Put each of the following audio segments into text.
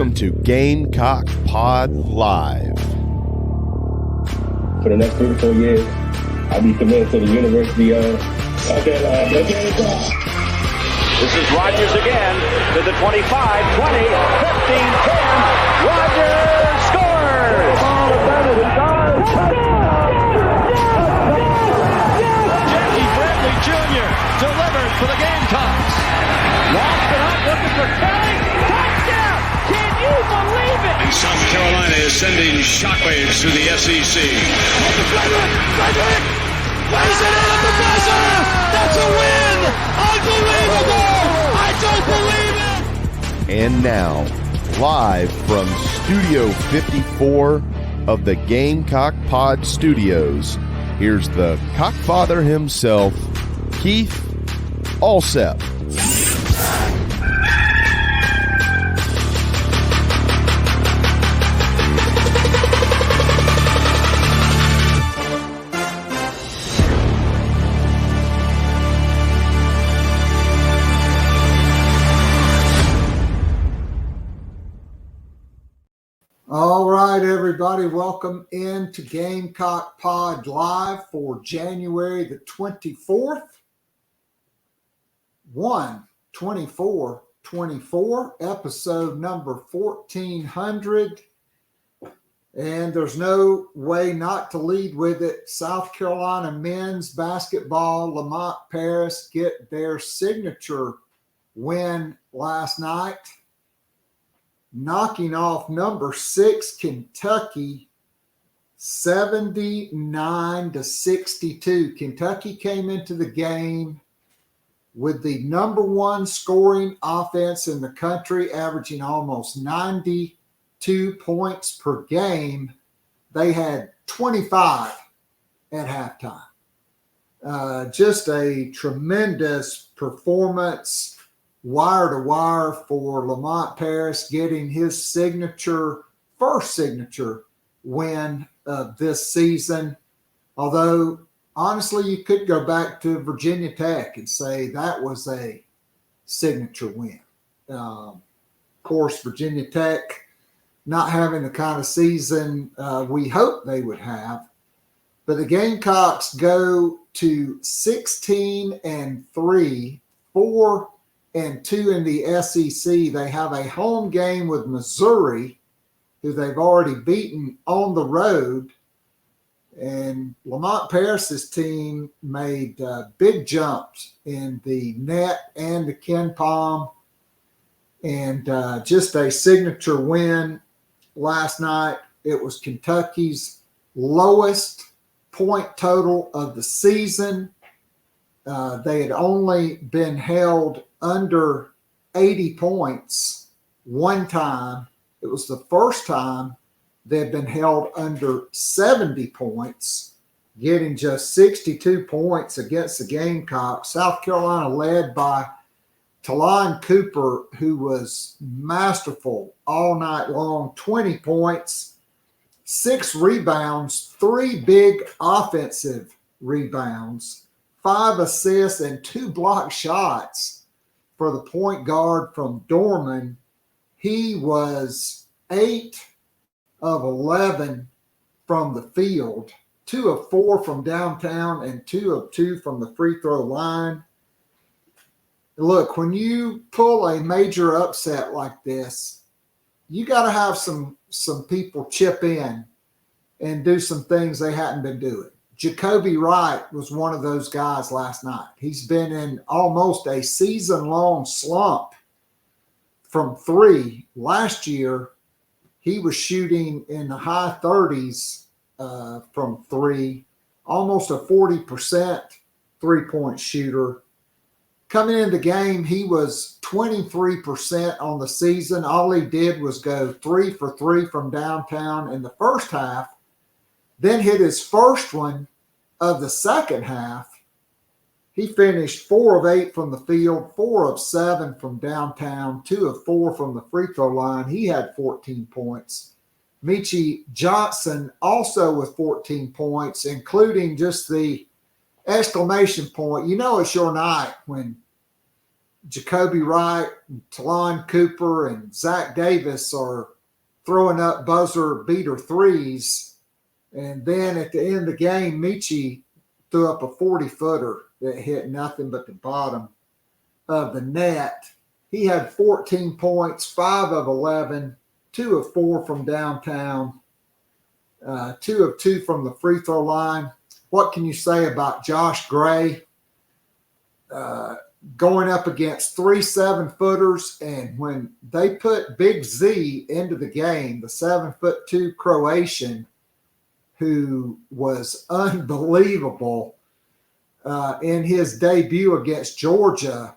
welcome to Gamecock Pod Live. For the next 3 to 4 years, I'll be committed to the University of This is Rogers again to the 25, 20, 15, 10. Rogers scores! Jackie Bradley Jr. delivered for the Gamecocks. Lost it up, looking for Kelly. Touchdown! Can you believe it? And South Carolina is sending shockwaves through the SEC. Frederick! Plays it in at the buzzer! That's a win! Unbelievable! I don't believe it! And now, live from Studio 54 of the Gamecock Pod Studios, here's the Cockfather himself, Keith Alsep. All right, everybody, welcome into Gamecock Pod Live for January the 24th. 1/24/24, episode number 1400. And there's no way not to lead with it. South Carolina men's basketball, Lamont Paris, get their signature win last night, knocking off number 6 Kentucky 79-62. Kentucky came into the game with the number 1 scoring offense in the country, averaging almost 92 points per game. They had 25 at halftime. Just a tremendous performance, wire to wire, for Lamont Paris, getting his first signature win of this season. Although, honestly, you could go back to Virginia Tech and say that was a signature win. Of course, Virginia Tech not having the kind of season we hoped they would have. But the Gamecocks go to 16-3, 4-2 in the SEC. They have a home game with Missouri, who they've already beaten on the road. And Lamont Paris's team made big jumps in the net and the Ken Palm. And just a signature win last night. It was Kentucky's lowest point total of the season. They had only been held under 80 points one time. It was the first time they'd been held under 70 points, getting just 62 points against the Gamecocks. South Carolina led by Talon Cooper, who was masterful all night long, 20 points, 6 rebounds, 3 big offensive rebounds, 5 assists, and 2 block shots for the point guard from Dorman. He was 8 of 11 from the field, 2 of 4 from downtown, and 2 of 2 from the free throw line. Look, when you pull a major upset like this, you got to have some people chip in and do some things they hadn't been doing. Jacoby Wright was one of those guys last night. He's been in almost a season-long slump from 3. Last year, he was shooting in the high 30s from 3, almost a 40% three-point shooter. Coming into the game, he was 23% on the season. All he did was go 3 for 3 from downtown in the first half, then hit his first one of the second half. He finished 4 of 8 from the field, 4 of 7 from downtown, 2 of 4 from the free throw line. He had 14 points. Michi Johnson also with 14 points, including just the exclamation point. You know it's your night when Jacoby Wright, Talon Cooper, and Zach Davis are throwing up buzzer beater threes. And then at the end of the game, Michi threw up a 40-footer that hit nothing but the bottom of the net. He had 14 points, 5 of 11, 2 of 4 from downtown, 2 of 2 from the free throw line. What can you say about Josh Gray going up against 3 7-footers? And when they put Big Z into the game, the 7'2" Croatian, who was unbelievable in his debut against Georgia,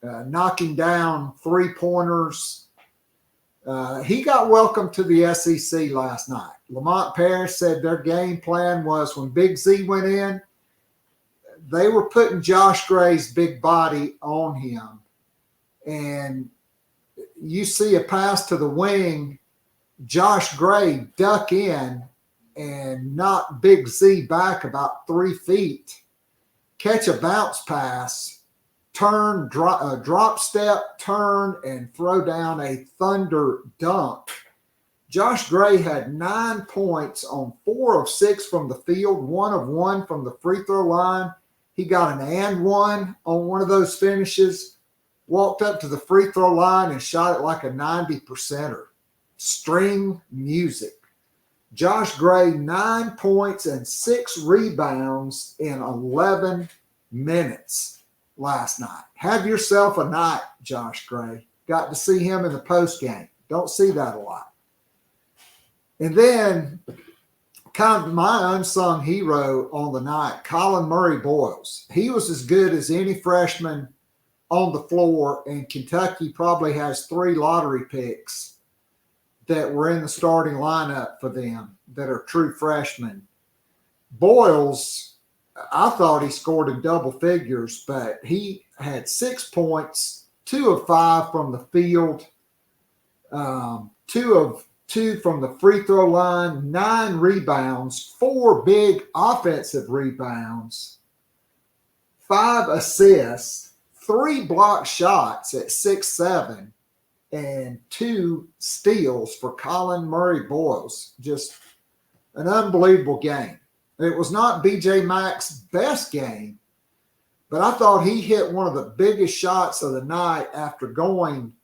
knocking down 3-pointers. He got welcomed to the SEC last night. Lamont Paris said their game plan was when Big Z went in, they were putting Josh Gray's big body on him. And you see a pass to the wing, Josh Gray duck in and knock Big Z back about 3 feet, catch a bounce pass, turn, drop step, turn, and throw down a thunder dunk. Josh Gray had 9 points on 4 of 6 from the field, 1 of 1 from the free throw line. He got an and one on one of those finishes, walked up to the free throw line and shot it like a 90%er. String music. Josh Gray, 9 points and 6 rebounds in 11 minutes last night. Have yourself a night, Josh Gray. Got to see him in the post game. Don't see that a lot. And then kind of my unsung hero on the night, Colin Murray Boyles. He was as good as any freshman on the floor, and Kentucky probably has 3 lottery picks that were in the starting lineup for them that are true freshmen. Boyles, I thought he scored in double figures, but he had 6 points, 2 of 5 from the field, 2 of 2 from the free throw line, 9 rebounds, 4 big offensive rebounds, 5 assists, 3 block shots at 6'7", and 2 steals for Colin Murray Boyles. Just an unbelievable game. It was not BJ Mack's best game, but I thought he hit one of the biggest shots of the night after going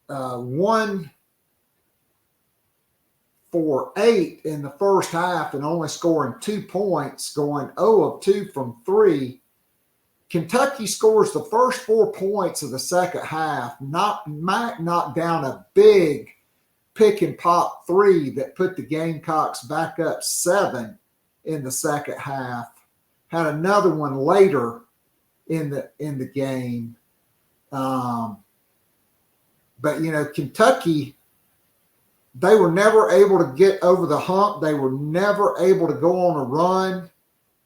1 for 8 in the first half and only scoring 2 points, going 0 of 2 from 3. Kentucky scores the first 4 points of the second half. Mack knocked down a big pick and pop 3 that put the Gamecocks back up 7 in the second half. Had another one later in the game. But you know, Kentucky, they were never able to get over the hump. They were never able to go on a run.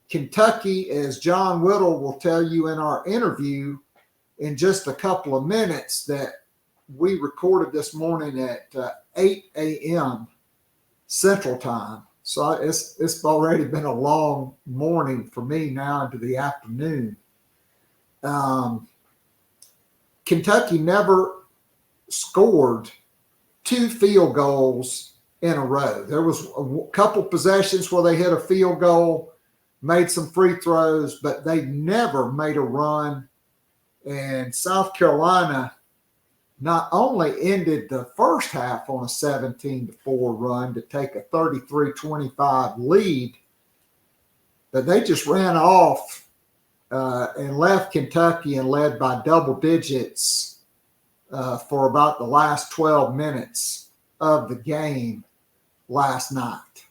Kentucky, as John Whittle will tell you in our interview in just a couple of minutes that we recorded this morning at 8 a.m. Central Time. So it's already been a long morning for me now into the afternoon. Kentucky never scored 2 field goals in a row. There was a couple possessions where they hit a field goal, made some free throws, but they never made a run. And South Carolina not only ended the first half on a 17-4 run to take a 33-25 lead, but they just ran off and left Kentucky and led by double digits for about the last 12 minutes of the game last night.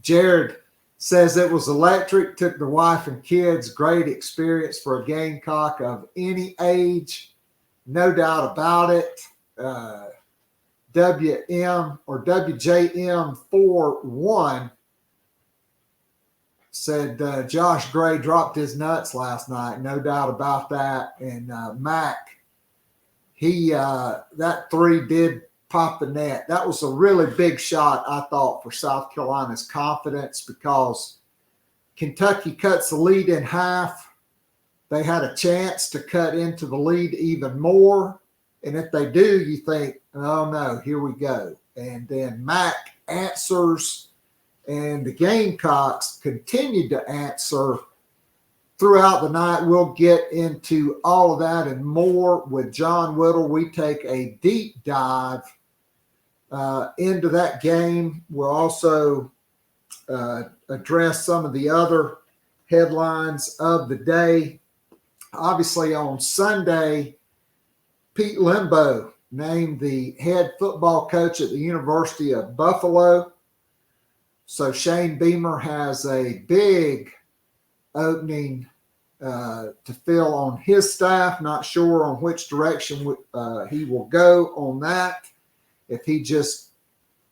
Jared says it was electric, took the wife and kids, great experience for a Gamecock of any age, no doubt about it. WM or WJM41 said Josh Gray dropped his nuts last night, no doubt about that. And Mack, that 3 did pop the net. That was a really big shot, I thought, for South Carolina's confidence because Kentucky cuts the lead in half. they had a chance to cut into the lead even more. And if they do, you think, oh no, here we go. And then Mac answers, and the Gamecocks continued to answer throughout the night. We'll get into all of that and more with John Whittle. We take a deep dive into that game. We'll also address some of the other headlines of the day. Obviously, on Sunday, Pete Lembo named the head football coach at the University of Buffalo. So Shane Beamer has a big opening to fill on his staff. Not sure on which direction he will go on that. If he just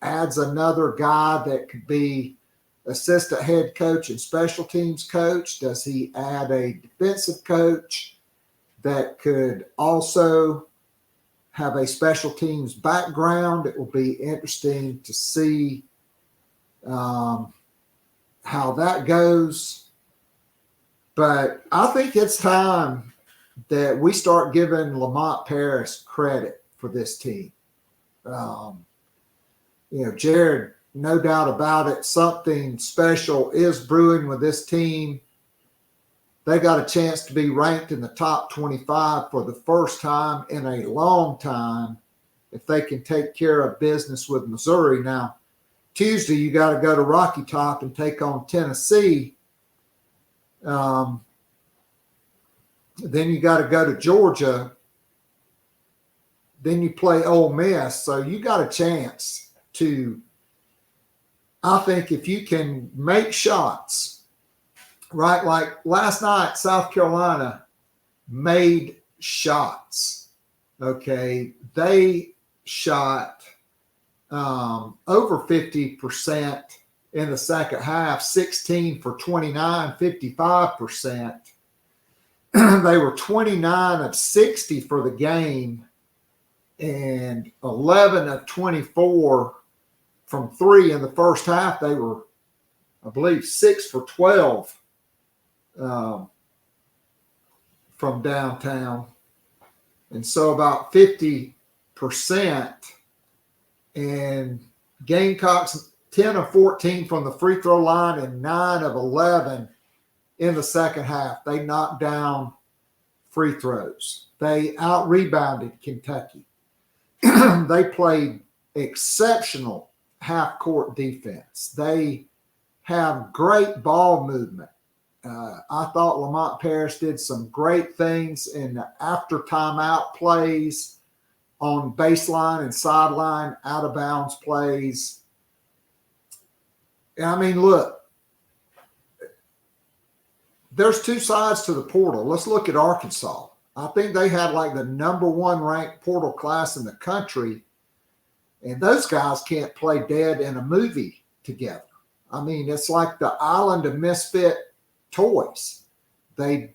adds another guy that could be assistant head coach and special teams coach, does he add a defensive coach that could also have a special teams background? It will be interesting to see how that goes. But I think it's time that we start giving Lamont Paris credit for this team. Jared, no doubt about it, something special is brewing with this team. They got a chance to be ranked in the top 25 for the first time in a long time if they can take care of business with Missouri. Now, Tuesday, you got to go to Rocky Top and take on Tennessee. Then you got to go to Georgia. Then you play Ole Miss. So you got a chance to, I think, if you can make shots, right? Like last night, South Carolina made shots. Okay. They shot over 50% in the second half, 16 for 29, 55%. They were 29 of 60 for the game and 11 of 24 from three in the first half. They were, I believe, 6 for 12 from downtown. And so about 50%. And Gamecocks 10 of 14 from the free throw line and 9 of 11 in the second half. They knocked down free throws. They out-rebounded Kentucky. They played exceptional half-court defense. They have great ball movement. I thought Lamont Paris did some great things in the after-timeout plays on baseline and sideline, out-of-bounds plays. I mean, look, there's two sides to the portal. Let's look at Arkansas. I think they had like the number 1 ranked portal class in the country, and those guys can't play dead in a movie together. I mean, it's like the island of misfit toys. They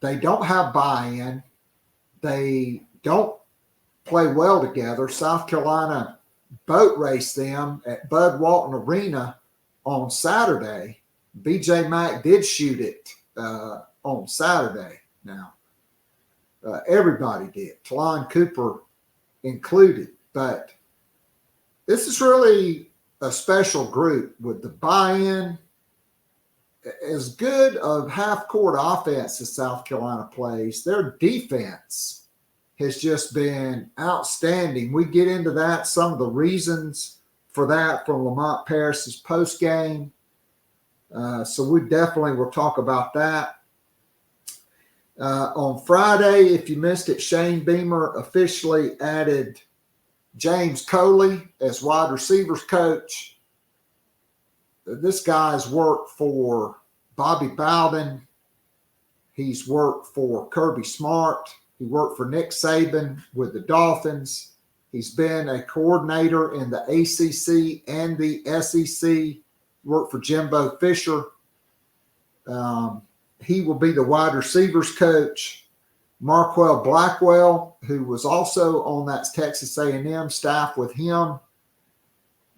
don't have buy-in. They don't play well together. South Carolina boat raced them at Bud Walton Arena on Saturday. BJ Mack did shoot it on Saturday. Now, everybody did, Talon Cooper included. But this is really a special group with the buy-in. As good of half-court offense as South Carolina plays, their defense has just been outstanding. We get into that, some of the reasons for that from Lamont Paris's post-game. So we definitely will talk about that. On Friday, if you missed it, Shane Beamer officially added James Coley as wide receivers coach. This guy's worked for Bobby Bowden. He's worked for Kirby Smart. He worked for Nick Saban with the Dolphins. He's been a coordinator in the ACC and the SEC. Worked for Jimbo Fisher. He will be the wide receivers coach. Marquell Blackwell, who was also on that Texas A&M staff with him,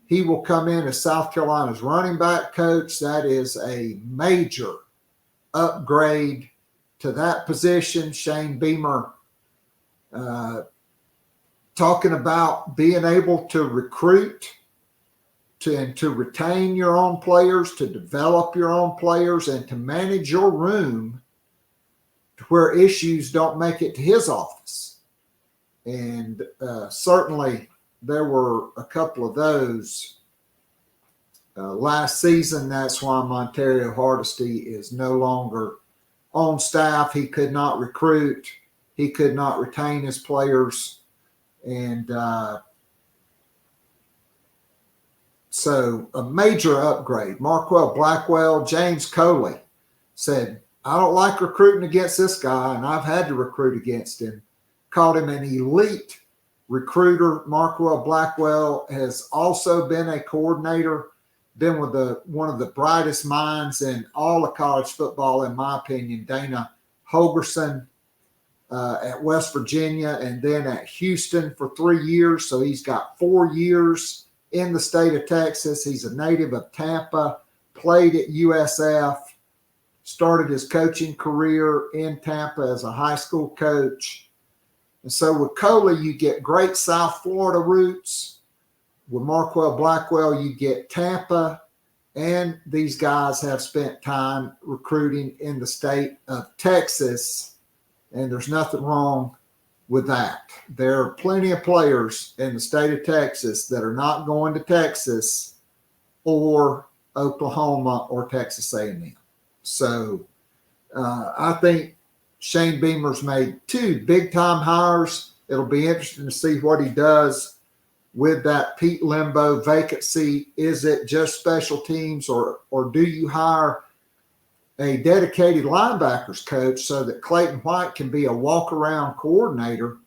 he will come in as South Carolina's running back coach. That is a major upgrade to that position. Shane Beamer talking about being able to recruit and to retain your own players, to develop your own players, and to manage your room to where issues don't make it to his office. And certainly there were a couple of those last season. That's why Montario Hardesty is no longer on staff. He could not recruit. He could not retain his players. And so a major upgrade. Marquell Blackwell, James Coley said, I don't like recruiting against this guy, and I've had to recruit against him. Called him an elite recruiter. Marquell Blackwell has also been a coordinator, been with one of the brightest minds in all of college football, in my opinion, Dana Holgerson at West Virginia, and then at Houston for 3 years. So he's got 4 years in the state of Texas. He's a native of Tampa, played at USF, started his coaching career in Tampa as a high school coach. And so with Coley, you get great South Florida roots. With Marquell Blackwell, you get Tampa. And these guys have spent time recruiting in the state of Texas. And there's nothing wrong with that. There are plenty of players in the state of Texas that are not going to Texas or Oklahoma or Texas A&M. So I think Shane Beamer's made 2 big-time hires. It'll be interesting to see what he does with that Pete Lembo vacancy. Is it just special teams, or do you hire a dedicated linebackers coach so that Clayton White can be a walk-around coordinator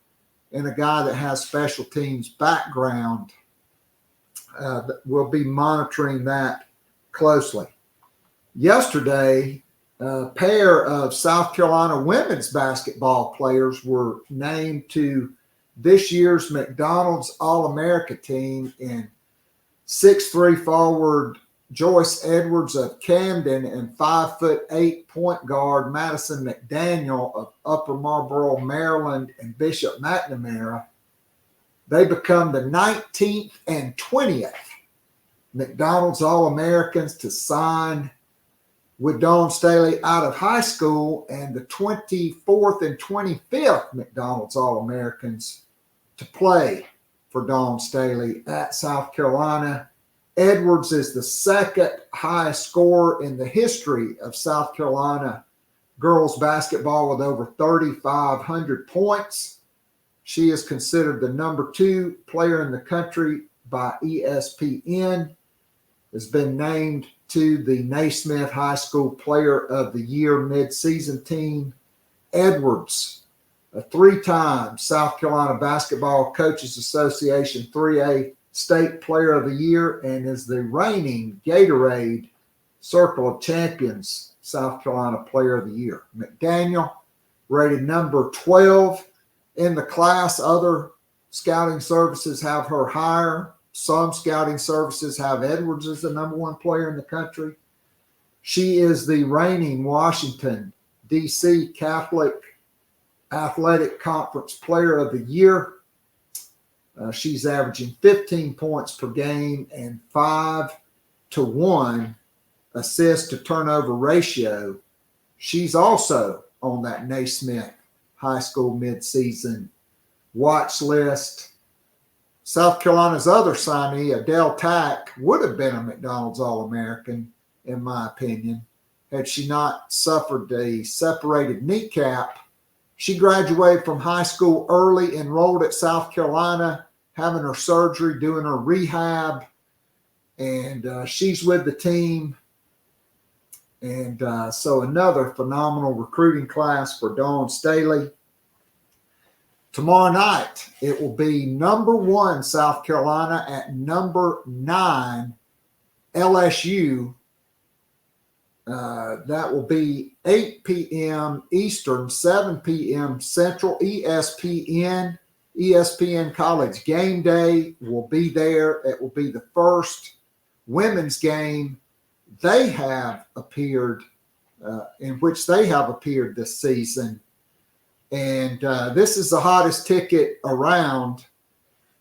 and a guy that has special teams background? We'll be monitoring that closely. Yesterday, a pair of South Carolina women's basketball players were named to this year's McDonald's All-America team in 6'3" forward Joyce Edwards of Camden and 5'8" point guard Madison McDaniel of Upper Marlboro, Maryland, and Bishop McNamara. They become the 19th and 20th McDonald's All-Americans to sign with Dawn Staley out of high school, and the 24th and 25th McDonald's All-Americans to play for Dawn Staley at South Carolina. Edwards is the second highest scorer in the history of South Carolina girls basketball with over 3,500 points. She is considered the number 2 player in the country by ESPN, has been named to the Naismith High School Player of the Year midseason team. Edwards, a 3-time South Carolina Basketball Coaches Association 3A State Player of the Year, and is the reigning Gatorade Circle of Champions South Carolina Player of the Year. McDaniel, rated number 12 in the class. Other scouting services have her higher. Some scouting services have Edwards as the number 1 player in the country. She is the reigning Washington, D.C. Catholic Athletic Conference Player of the Year. She's averaging 15 points per game and 5-to-1 assist to turnover ratio. She's also on that Naismith High School midseason watch list. South Carolina's other signee, Adele Tack, would have been a McDonald's All-American, in my opinion, had she not suffered a separated kneecap. She graduated from high school early, enrolled at South Carolina, having her surgery, doing her rehab, and she's with the team. And so another phenomenal recruiting class for Dawn Staley. Tomorrow night, it will be number 1 South Carolina at number 9 LSU. That will be 8 p.m. Eastern, 7 p.m. Central. ESPN College Game Day will be there. It will be the first women's game they have appeared in which they have appeared this season. And this is the hottest ticket around.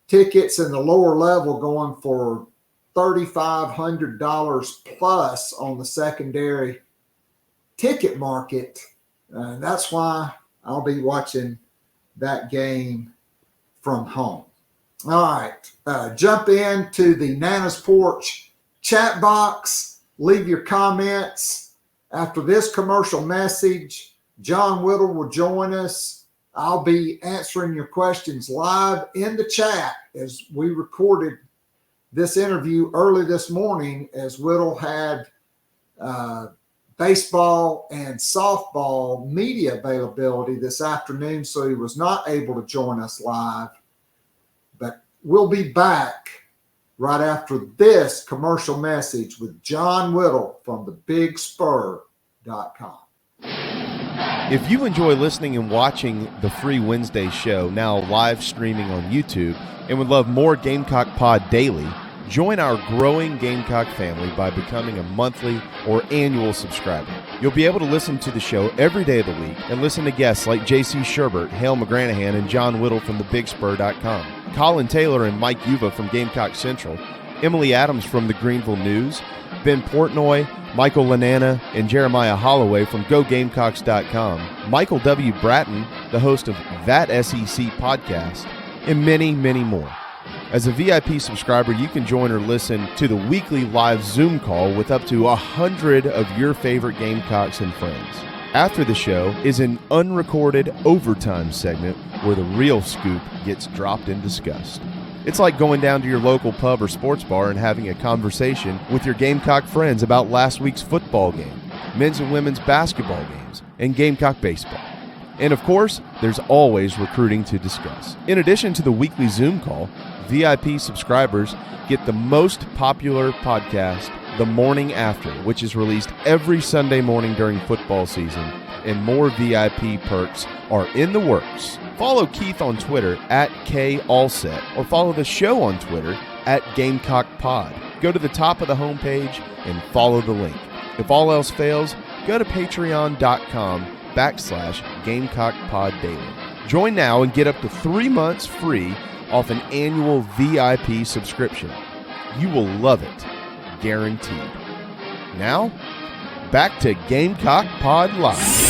Tickets in the lower level going for $3,500 plus on the secondary ticket market. That's why I'll be watching that game from home. All right, jump into the Nana's Porch chat box. Leave your comments. After this commercial message, John Whittle will join us. I'll be answering your questions live in the chat as we recorded this interview early this morning, as Whittle had baseball and softball media availability this afternoon, so he was not able to join us live. But we'll be back right after this commercial message with John Whittle from thebigspur.com. If you enjoy listening and watching the free Wednesday show, now live streaming on YouTube, and would love more Gamecock Pod daily, join our growing Gamecock family by becoming a monthly or annual subscriber. You'll be able to listen to the show every day of the week and listen to guests like J.C. Sherbert, Hale McGranahan, and John Whittle from thebigspur.com, Colin Taylor and Mike Uva from Gamecock Central, Emily Adams from the Greenville News, Ben Portnoy, Michael Lanana, and Jeremiah Holloway from GoGamecocks.com, Michael W. Bratton, the host of That SEC podcast, and many, many more. As a VIP subscriber, you can join or listen to the weekly live Zoom call with up to 100 of your favorite Gamecocks and friends. After the show is an unrecorded overtime segment where the real scoop gets dropped and discussed. It's like going down to your local pub or sports bar and having a conversation with your Gamecock friends about last week's football game, men's and women's basketball games, and Gamecock Baseball. And of course, there's always recruiting to discuss. In addition to the weekly Zoom call, VIP subscribers get the most popular podcast, The Morning After, which is released every Sunday morning during football season, and more VIP perks are in the works. Follow Keith on Twitter @KAllset, or follow the show on Twitter @GamecockPod. Go to the top of the homepage and follow the link. If all else fails, go to patreon.com/GamecockPodDaily. Join now and get up to 3 months free off an annual VIP subscription. You will love it, guaranteed. Now, back to Gamecock Pod Live.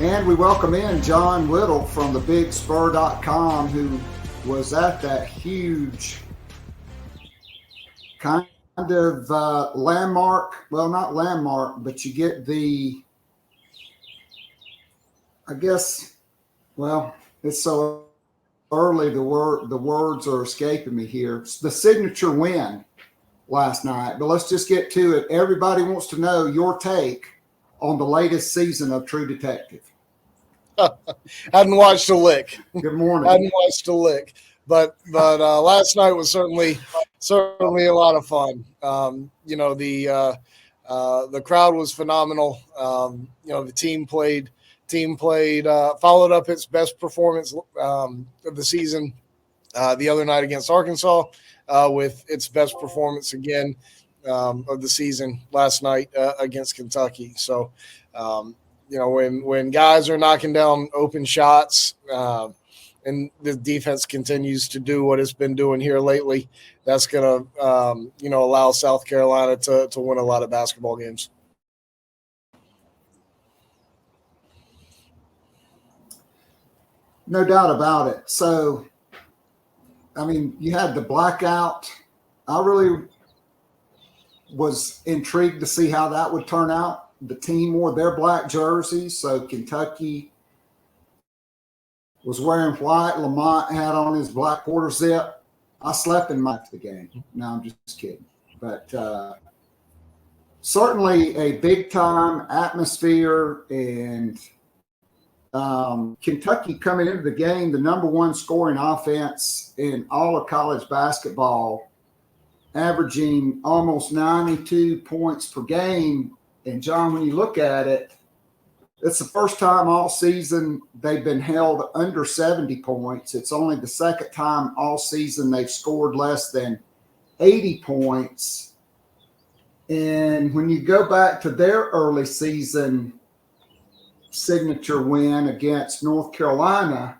And we welcome in John Whittle from thebigspur.com, who was at that huge kind of landmark. Well, not landmark, but you get the, I guess, well, it's so early, the words are escaping me here. It's the signature win last night. But let's just get to it. Everybody wants to know your take on the latest season of True Detective. Hadn't watched a lick. Good morning. Hadn't watched a lick, but last night was certainly a lot of fun. The crowd was phenomenal. The team played, followed up its best performance of the season the other night against Arkansas with its best performance again of the season last night against Kentucky. So. When guys are knocking down open shots and the defense continues to do what it's been doing here lately, that's going to, allow South Carolina to win a lot of basketball games. No doubt about it. So, you had the blackout. I really was intrigued to see how that would turn out. The team wore their black jerseys, so Kentucky was wearing white. Lamont had on his black quarter zip. I slept in the game. No, I'm just kidding. But certainly a big-time atmosphere, and Kentucky coming into the game, the number one scoring offense in all of college basketball, averaging almost 92 points per game. And, John, when you look at it, It's the first time all season they've been held under 70 points. It's only the second time all season they've scored less than 80 points. And when you go back to their early season signature win against North Carolina,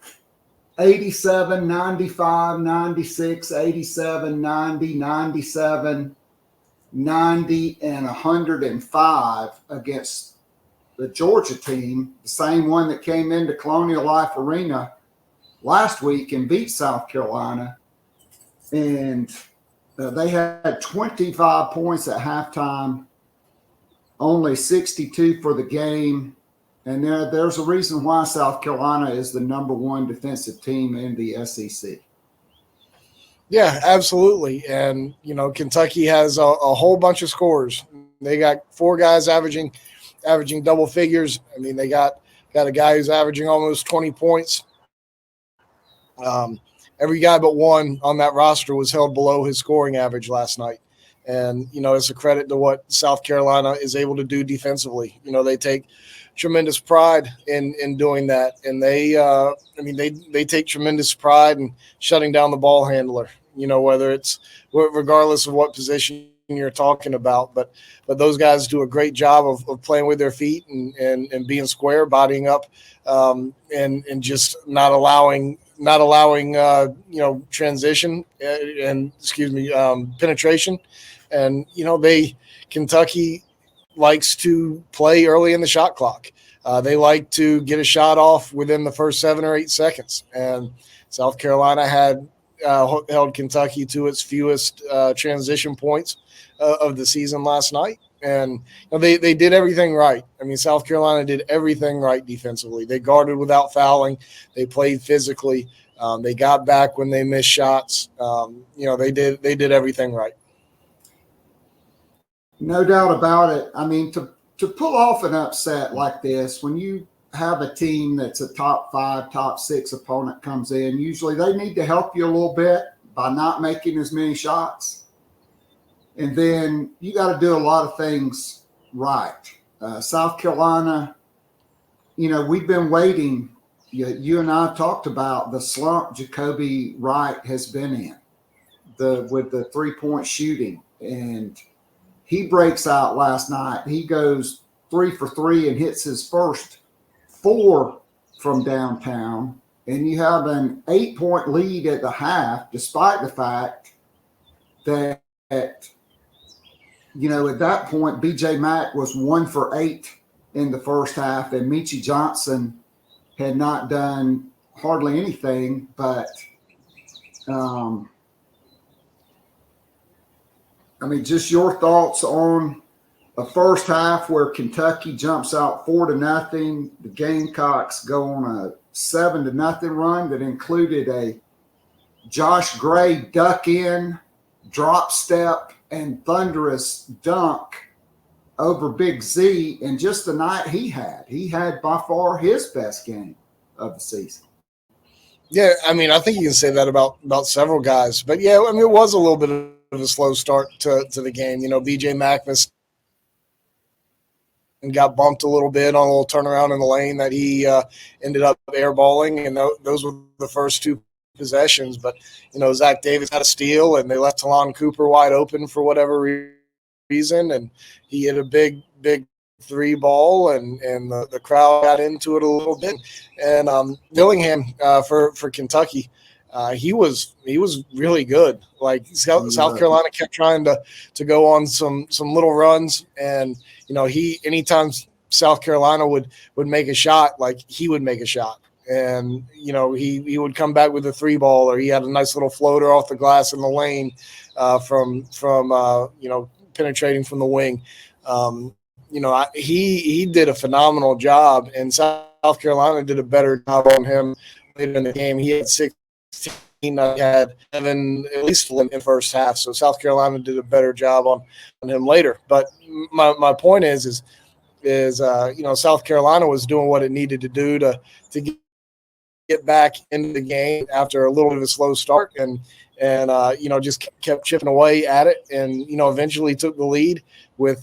87, 95, 96, 87, 90, 97, 90, and 105 against the Georgia team, the same one that came into Colonial Life Arena last week and beat South Carolina. And they had 25 points at halftime, only 62 for the game. And there's a reason why South Carolina is the number one defensive team in the SEC. Yeah, absolutely. And, Kentucky has a whole bunch of scorers. They got 4 guys averaging double figures. I mean, they got a guy who's averaging almost 20 points. Every guy but one on that roster was held below his scoring average last night. And, it's a credit to what South Carolina is able to do defensively. They take tremendous pride in doing that. And they take tremendous pride in shutting down the ball handler, whether it's regardless of what position you're talking about. But those guys do a great job of playing with their feet and being square, bodying up, and just not allowing transition and penetration. And, Kentucky likes to play early in the shot clock. They like to get a shot off within the first 7 or 8 seconds. And South Carolina had held Kentucky to its fewest transition points of the season last night. And they did everything right. I mean, South Carolina did everything right defensively. They guarded without fouling. They played physically. They got back when they missed shots. They did everything right. No doubt about it. I mean, to pull off an upset like this, when you have a team that's a top 5, top 6 opponent comes in, usually they need to help you a little bit by not making as many shots. And then you got to do a lot of things right. South Carolina, we've been waiting. You and I talked about the slump Jacoby Wright has been in with the 3-point shooting. And he breaks out last night. He goes 3 for 3 and hits his first 4 from downtown. And you have an 8-point lead at the half, despite the fact that, at that point, B.J. Mack was 1 for 8 in the first half, and Meechie Johnson had not done hardly anything. But, just your thoughts on a first half where Kentucky jumps out 4-0. The Gamecocks go on a 7-0 run that included a Josh Gray duck in, drop step, and thunderous dunk over Big Z. And just the night he had by far his best game of the season. Yeah, I think you can say that about several guys. But, yeah, it was a little bit of a slow start to the game. B.J. Mack and got bumped a little bit on a little turnaround in the lane that he ended up airballing, and those were the first 2 possessions. But, Zach Davis had a steal, and they left Talon Cooper wide open for whatever reason, and he hit a big 3 ball, and the crowd got into it a little bit. And Dillingham for Kentucky, he was really good. Like South Carolina kept trying to go on some little runs, and anytime South Carolina would make a shot, like he would make a shot, and he would come back with a 3 ball, or he had a nice little floater off the glass in the lane from penetrating from the wing. He did a phenomenal job, and South Carolina did a better job on him later in the game. He had 16. He had 7 at least in the first half. So South Carolina did a better job on him later. But my point is South Carolina was doing what it needed to do to get back into the game after a little bit of a slow start, and just kept chipping away at it, and eventually took the lead with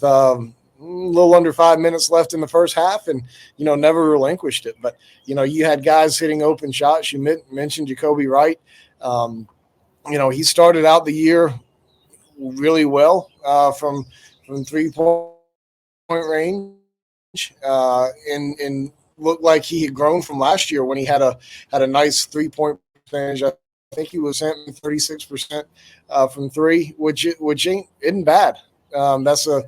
little under 5 minutes left in the first half and, never relinquished it. But, you had guys hitting open shots. You mentioned Jacoby Wright. He started out the year really well from 3-point range and looked like he had grown from last year when he had a nice 3-point percentage. I think he was hitting 36% from three, which isn't bad. That's a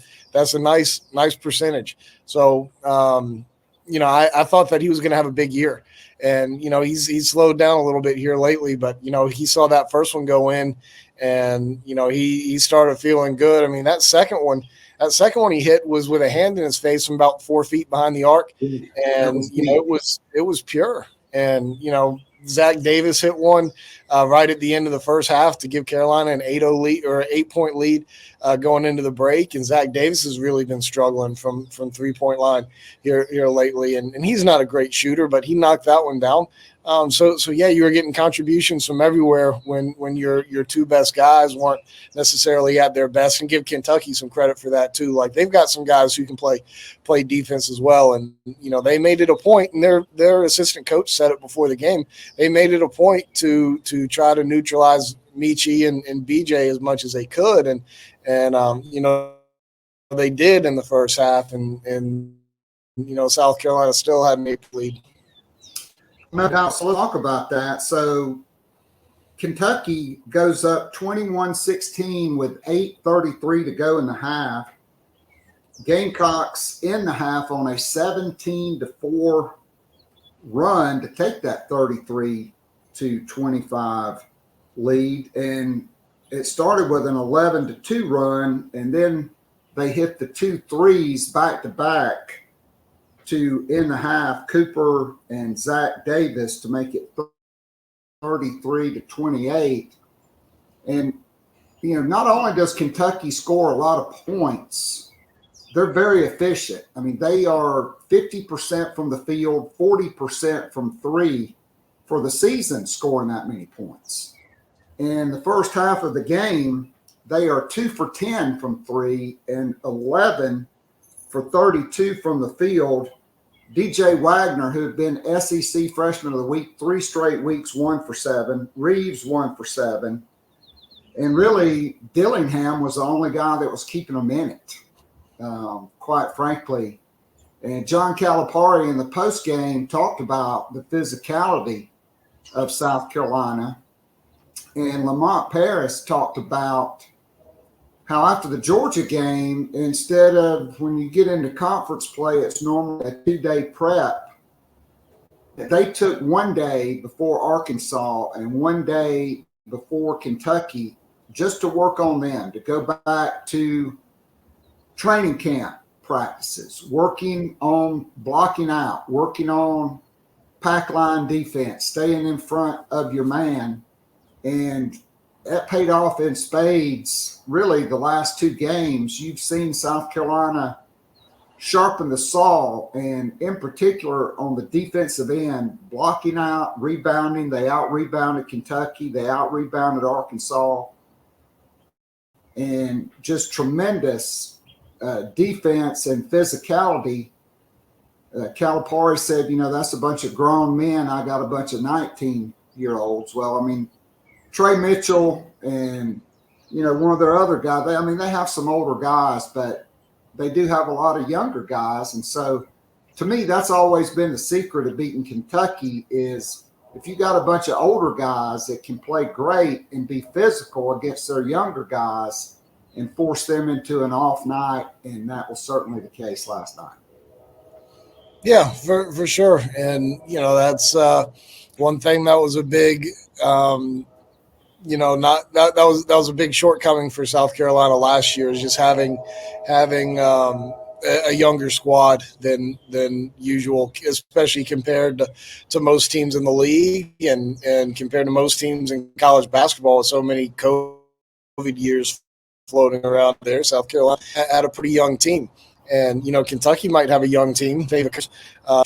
nice percentage. So I thought that he was going to have a big year, and he's slowed down a little bit here lately. But he saw that first one go in, and he started feeling good. I mean, that second one he hit was with a hand in his face from about 4 feet behind the arc, and it was pure. And Zach Davis hit one right at the end of the first half to give Carolina an 8-0 lead or 8-point lead going into the break. And Zach Davis has really been struggling from 3-point line here lately. And he's not a great shooter, but he knocked that one down. So yeah, you were getting contributions from everywhere when your two best guys weren't necessarily at their best, and give Kentucky some credit for that too. Like, they've got some guys who can play defense as well. And, they made it a point, and their assistant coach said it before the game. They made it a point to try to neutralize Michi and BJ as much as they could. And they did in the first half, and South Carolina still had an 8 lead. No doubt. So let's talk about that. So Kentucky goes up 21-16 with 8:33 to go in the half. Gamecocks in the half on a 17-4 run to take that 33-25 lead. And it started with an 11-2 run, and then they hit the 2 threes back to back to in the half, Cooper and Zach Davis, to make it 33-28. And, not only does Kentucky score a lot of points, they're very efficient. I mean, they are 50% from the field, 40% from three for the season, scoring that many points. In the first half of the game, they are 2 for 10 from three and 11 for 32 from the field. DJ Wagner, who had been SEC Freshman of the Week 3 straight weeks, 1 for 7. Reeves, 1 for 7. And really, Dillingham was the only guy that was keeping them in it, quite frankly. And John Calipari in the postgame talked about the physicality of South Carolina. And Lamont Paris talked about how after the Georgia game, instead of when you get into conference play, it's normally a 2-day prep. They took 1 day before Arkansas and 1 day before Kentucky just to work on them, to go back to training camp practices, working on blocking out, working on pack line defense, staying in front of your man. And that paid off in spades. Really, the last 2 games, you've seen South Carolina sharpen the saw, and in particular on the defensive end, blocking out, rebounding. They out-rebounded Kentucky. They out-rebounded Arkansas. And just tremendous defense and physicality. Calipari said, that's a bunch of grown men. I got a bunch of 19-year-olds. Well, I mean, Trey Mitchell and, one of their other guys, they have some older guys, but they do have a lot of younger guys. And so, to me, that's always been the secret of beating Kentucky is if you got a bunch of older guys that can play great and be physical against their younger guys and force them into an off night, and that was certainly the case last night. Yeah, for sure. And, that's one thing that was a big that was a big shortcoming for South Carolina last year, is just having a younger squad than usual, especially compared to most teams in the league and compared to most teams in college basketball with so many COVID years floating around there. South Carolina had a pretty young team. And, Kentucky might have a young team. They have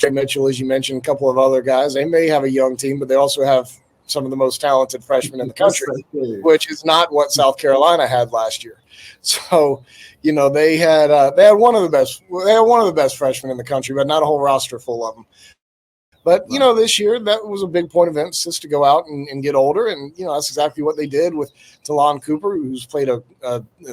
Trey Mitchell, as you mentioned, a couple of other guys. They may have a young team, but they also have some of the most talented freshmen in the Yes, country, they do. which is not what South Carolina had last year. So, they had one of the best freshmen in the country, but not a whole roster full of them. But, this year that was a big point of emphasis to go out and get older. And, that's exactly what they did with Talon Cooper, who's played a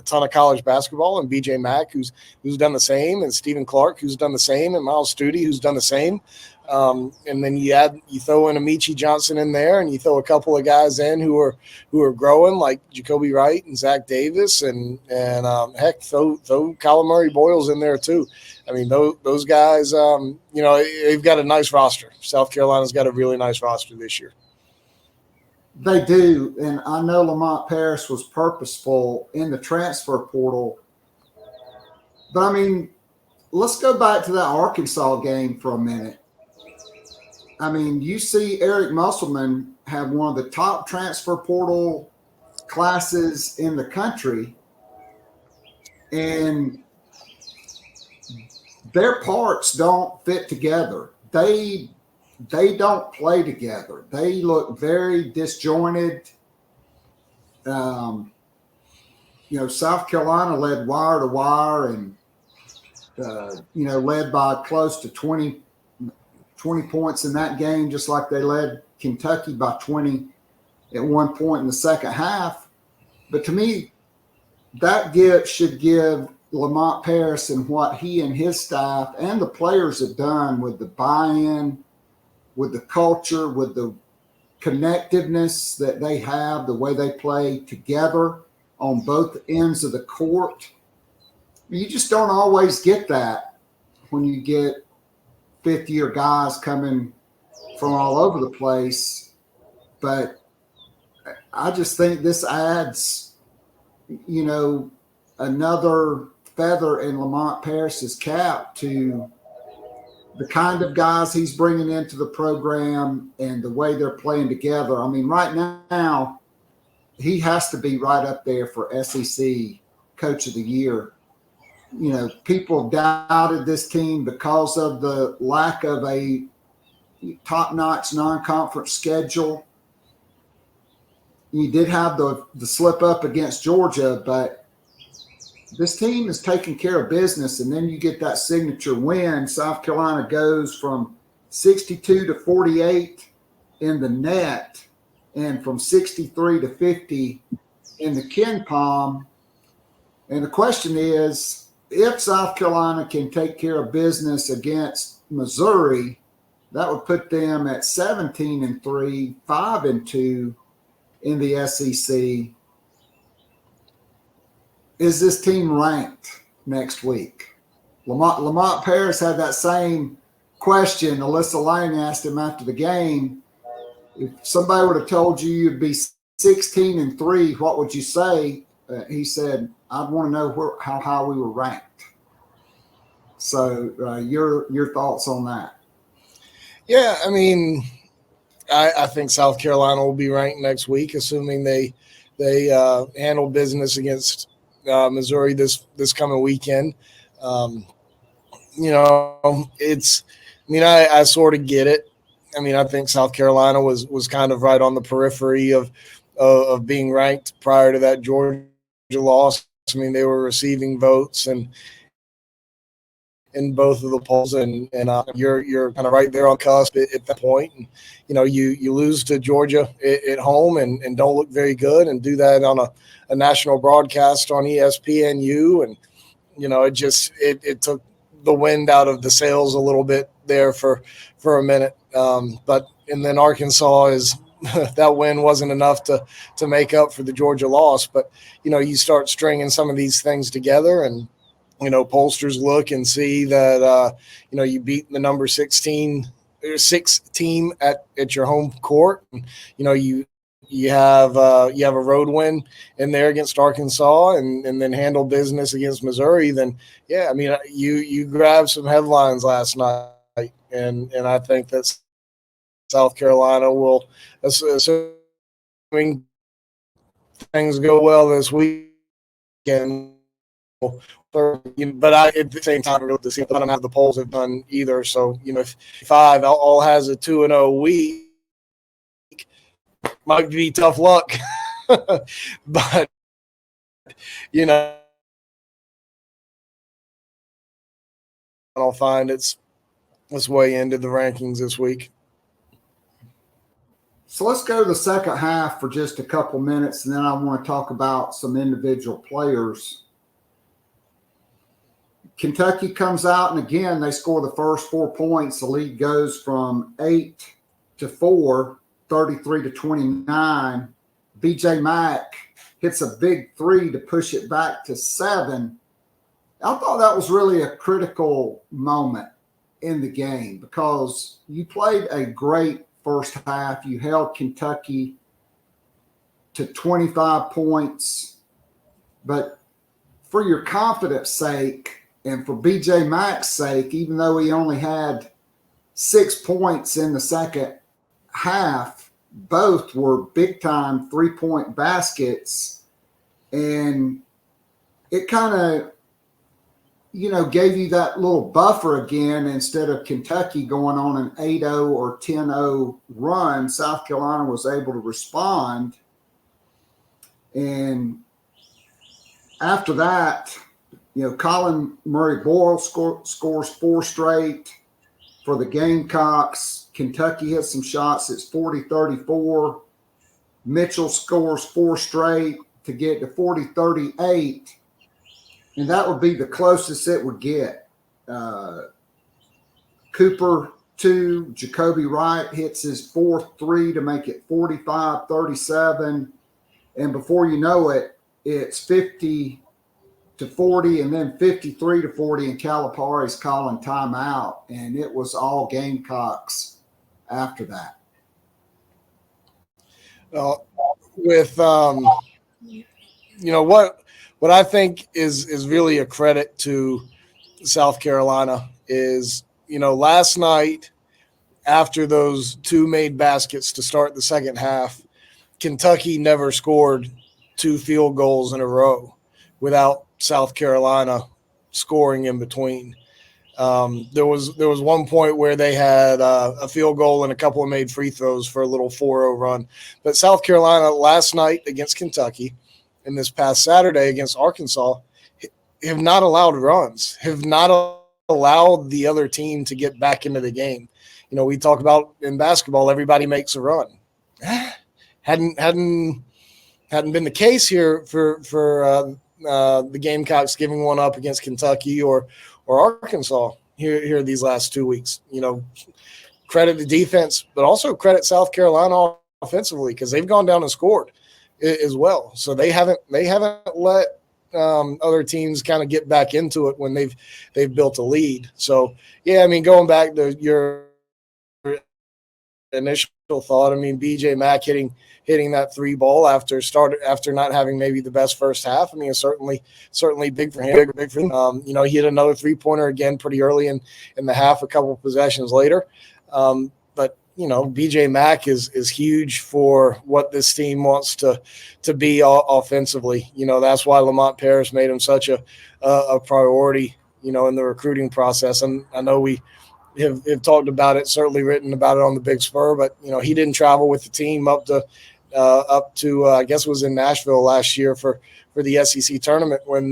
ton of college basketball, and BJ Mack, who's done the same, and Stephen Clark, who's done the same, and Miles Studi, who's done the same. And then you throw in Amici Johnson in there, and you throw a couple of guys in who are growing, like Jacoby Wright and Zach Davis, and heck, throw Kyler Murray Boyles in there too. I mean, those guys, they've got a nice roster. South Carolina's got a really nice roster this year. They do, and I know Lamont Paris was purposeful in the transfer portal. But, I mean, let's go back to that Arkansas game for a minute. I mean, you see Eric Musselman have one of the top transfer portal classes in the country, and their parts don't fit together. They don't play together. They look very disjointed. South Carolina led wire to wire and, led by close to 20 points in that game, just like they led Kentucky by 20 at one point in the second half. But to me, that should give Lamont Paris and what he and his staff and the players have done with the buy-in, with the culture, with the connectiveness that they have, the way they play together on both ends of the court. You just don't always get that when you get fifth-year guys coming from all over the place. But I just think this adds, another feather in Lamont Paris's cap to the kind of guys he's bringing into the program and the way they're playing together. I mean, right now, he has to be right up there for SEC Coach of the Year. People doubted this team because of the lack of a top-notch non-conference schedule. You did have the slip up against Georgia, but this team is taking care of business, and then you get that signature win. South Carolina goes from 62 to 48 in the net and from 63 to 50 in the Ken Palm. And the question is, if South Carolina can take care of business against Missouri, that would put them at 17-3, 5-2 in the SEC. Is this team ranked next week? Lamont Paris had that same question. Alyssa Lang asked him after the game. If somebody would have told you you'd be 16-3, what would you say? He said, I'd want to know how high we were ranked. So your thoughts on that? Yeah, I mean, I think South Carolina will be ranked next week, assuming they handle business against Missouri this coming weekend. I sort of get it. I mean, I think South Carolina was kind of right on the periphery of being ranked prior to that Georgia loss. I mean, they were receiving votes and in both of the polls, and you're kind of right there on the cusp at that point. And, you lose to Georgia at home and don't look very good, and do that on a national broadcast on ESPNU. And, it took the wind out of the sails a little bit there for a minute. And then Arkansas is that win wasn't enough to make up for the Georgia loss. But, you start stringing some of these things together, and, pollsters look and see that, you beat the number 6 team at your home court. And, you have a road win in there against Arkansas, and then handle business against Missouri. Then, yeah, I mean, you grabbed some headlines last night, and I think that South Carolina will, assuming things go well this weekend. But at the same time, I don't have the polls have done either. So, if 5 all has a 2-0 week, might be tough luck, but I'll find its way into the rankings this week. So let's go to the second half for just a couple minutes, and then I want to talk about some individual players. Kentucky comes out, and again, they score the first 4 points. The lead goes from 8-4, 33-29. BJ Mack hits a big three to push it back to 7. I thought that was really a critical moment in the game because you played a great first half. You held Kentucky to 25 points. But for your confidence sake and for BJ Mack's sake, even though he only had 6 points in the second half, both were big-time three-point baskets. And it kind of, gave you that little buffer again. Instead of Kentucky going on an 8-0 or 10-0 run, South Carolina was able to respond. And after that, Colin Murray-Boyle scores 4 straight for the Gamecocks. Kentucky hits some shots. It's 40-34. Mitchell scores 4 straight to get to 40-38. And that would be the closest it would get. Cooper 2, Jacoby Wright hits his 4th 3 to make it 45-37. And before you know it, it's 50-40 and then 53-40, and Calipari's calling timeout. And it was all Gamecocks after that. With what I think is really a credit to South Carolina is, last night after those 2 made baskets to start the second half, Kentucky never scored 2 field goals in a row without South Carolina scoring in between. There was one point where they had a field goal and a couple of made free throws for a little 4-0 run. But South Carolina last night against Kentucky and this past Saturday against Arkansas have not allowed runs, have not allowed the other team to get back into the game. We talk about in basketball, everybody makes a run. Hadn't been the case here for the Gamecocks giving one up against Kentucky or Arkansas here these last 2 weeks. Credit the defense, but also credit South Carolina offensively because they've gone down and scored as well. So they haven't let other teams kind of get back into it when they've built a lead. So going back to your initial thought, BJ Mack hitting that 3 ball after not having maybe the best first half. It's certainly big for him. Big for him. He hit another 3-pointer again pretty early in the half, a couple of possessions later. But BJ Mack is huge for what this team wants to be offensively. That's why Lamont Paris made him such a priority, in the recruiting process. And I know we have talked about it, certainly written about it on the Big Spur, but he didn't travel with the team up to I guess it was in Nashville last year for the SEC tournament when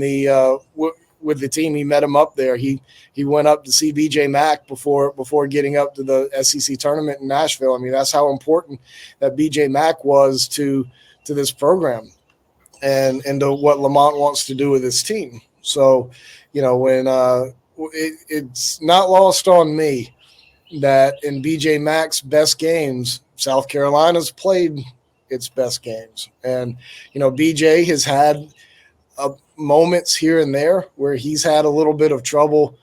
with the team. He met him up there. He went up to see BJ Mack before getting up to the SEC tournament in Nashville. That's how important that BJ Mack was to this program and to what Lamont wants to do with his team. So, when it's not lost on me that in BJ Mack's best games, South Carolina's played its best games. And, BJ has had moments here and there where he's had a little bit of trouble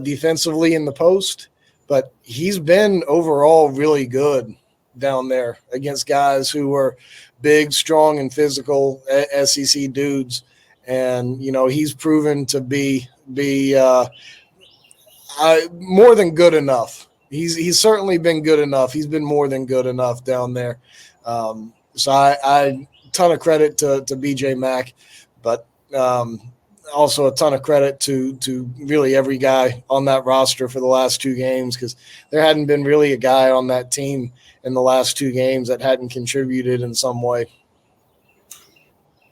defensively in the post, but he's been overall really good down there against guys who are big, strong, and physical SEC dudes. And, he's proven to be more than good enough. He's certainly been good enough. He's been more than good enough down there. So I ton of credit to BJ Mack, but also a ton of credit to really every guy on that roster for the last 2 games, because there hadn't been really a guy on that team in the last 2 games that hadn't contributed in some way.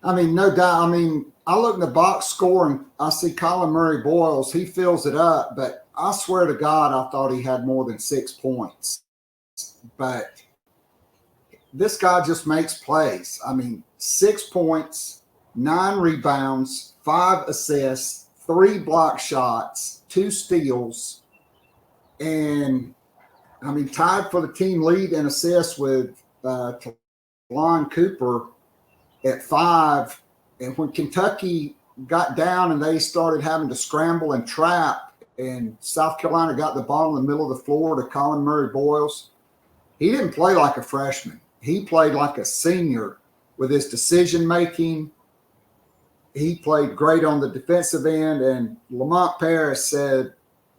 I mean, no doubt. I mean, I look in the box score and I see Colin Murray Boyles. He fills it up, but I swear to God, I thought he had more than 6 points. But this guy just makes plays. I mean, 6 points, 9 rebounds, 5 assists, 3 block shots, 2 steals, and I mean, tied for the team lead in assists with Talon Cooper at 5. And when Kentucky got down and they started having to scramble and trap, and South Carolina got the ball in the middle of the floor to Colin Murray Boyles, he didn't play like a freshman. He played like a senior with his decision making. He played great on the defensive end, and Lamont Paris said,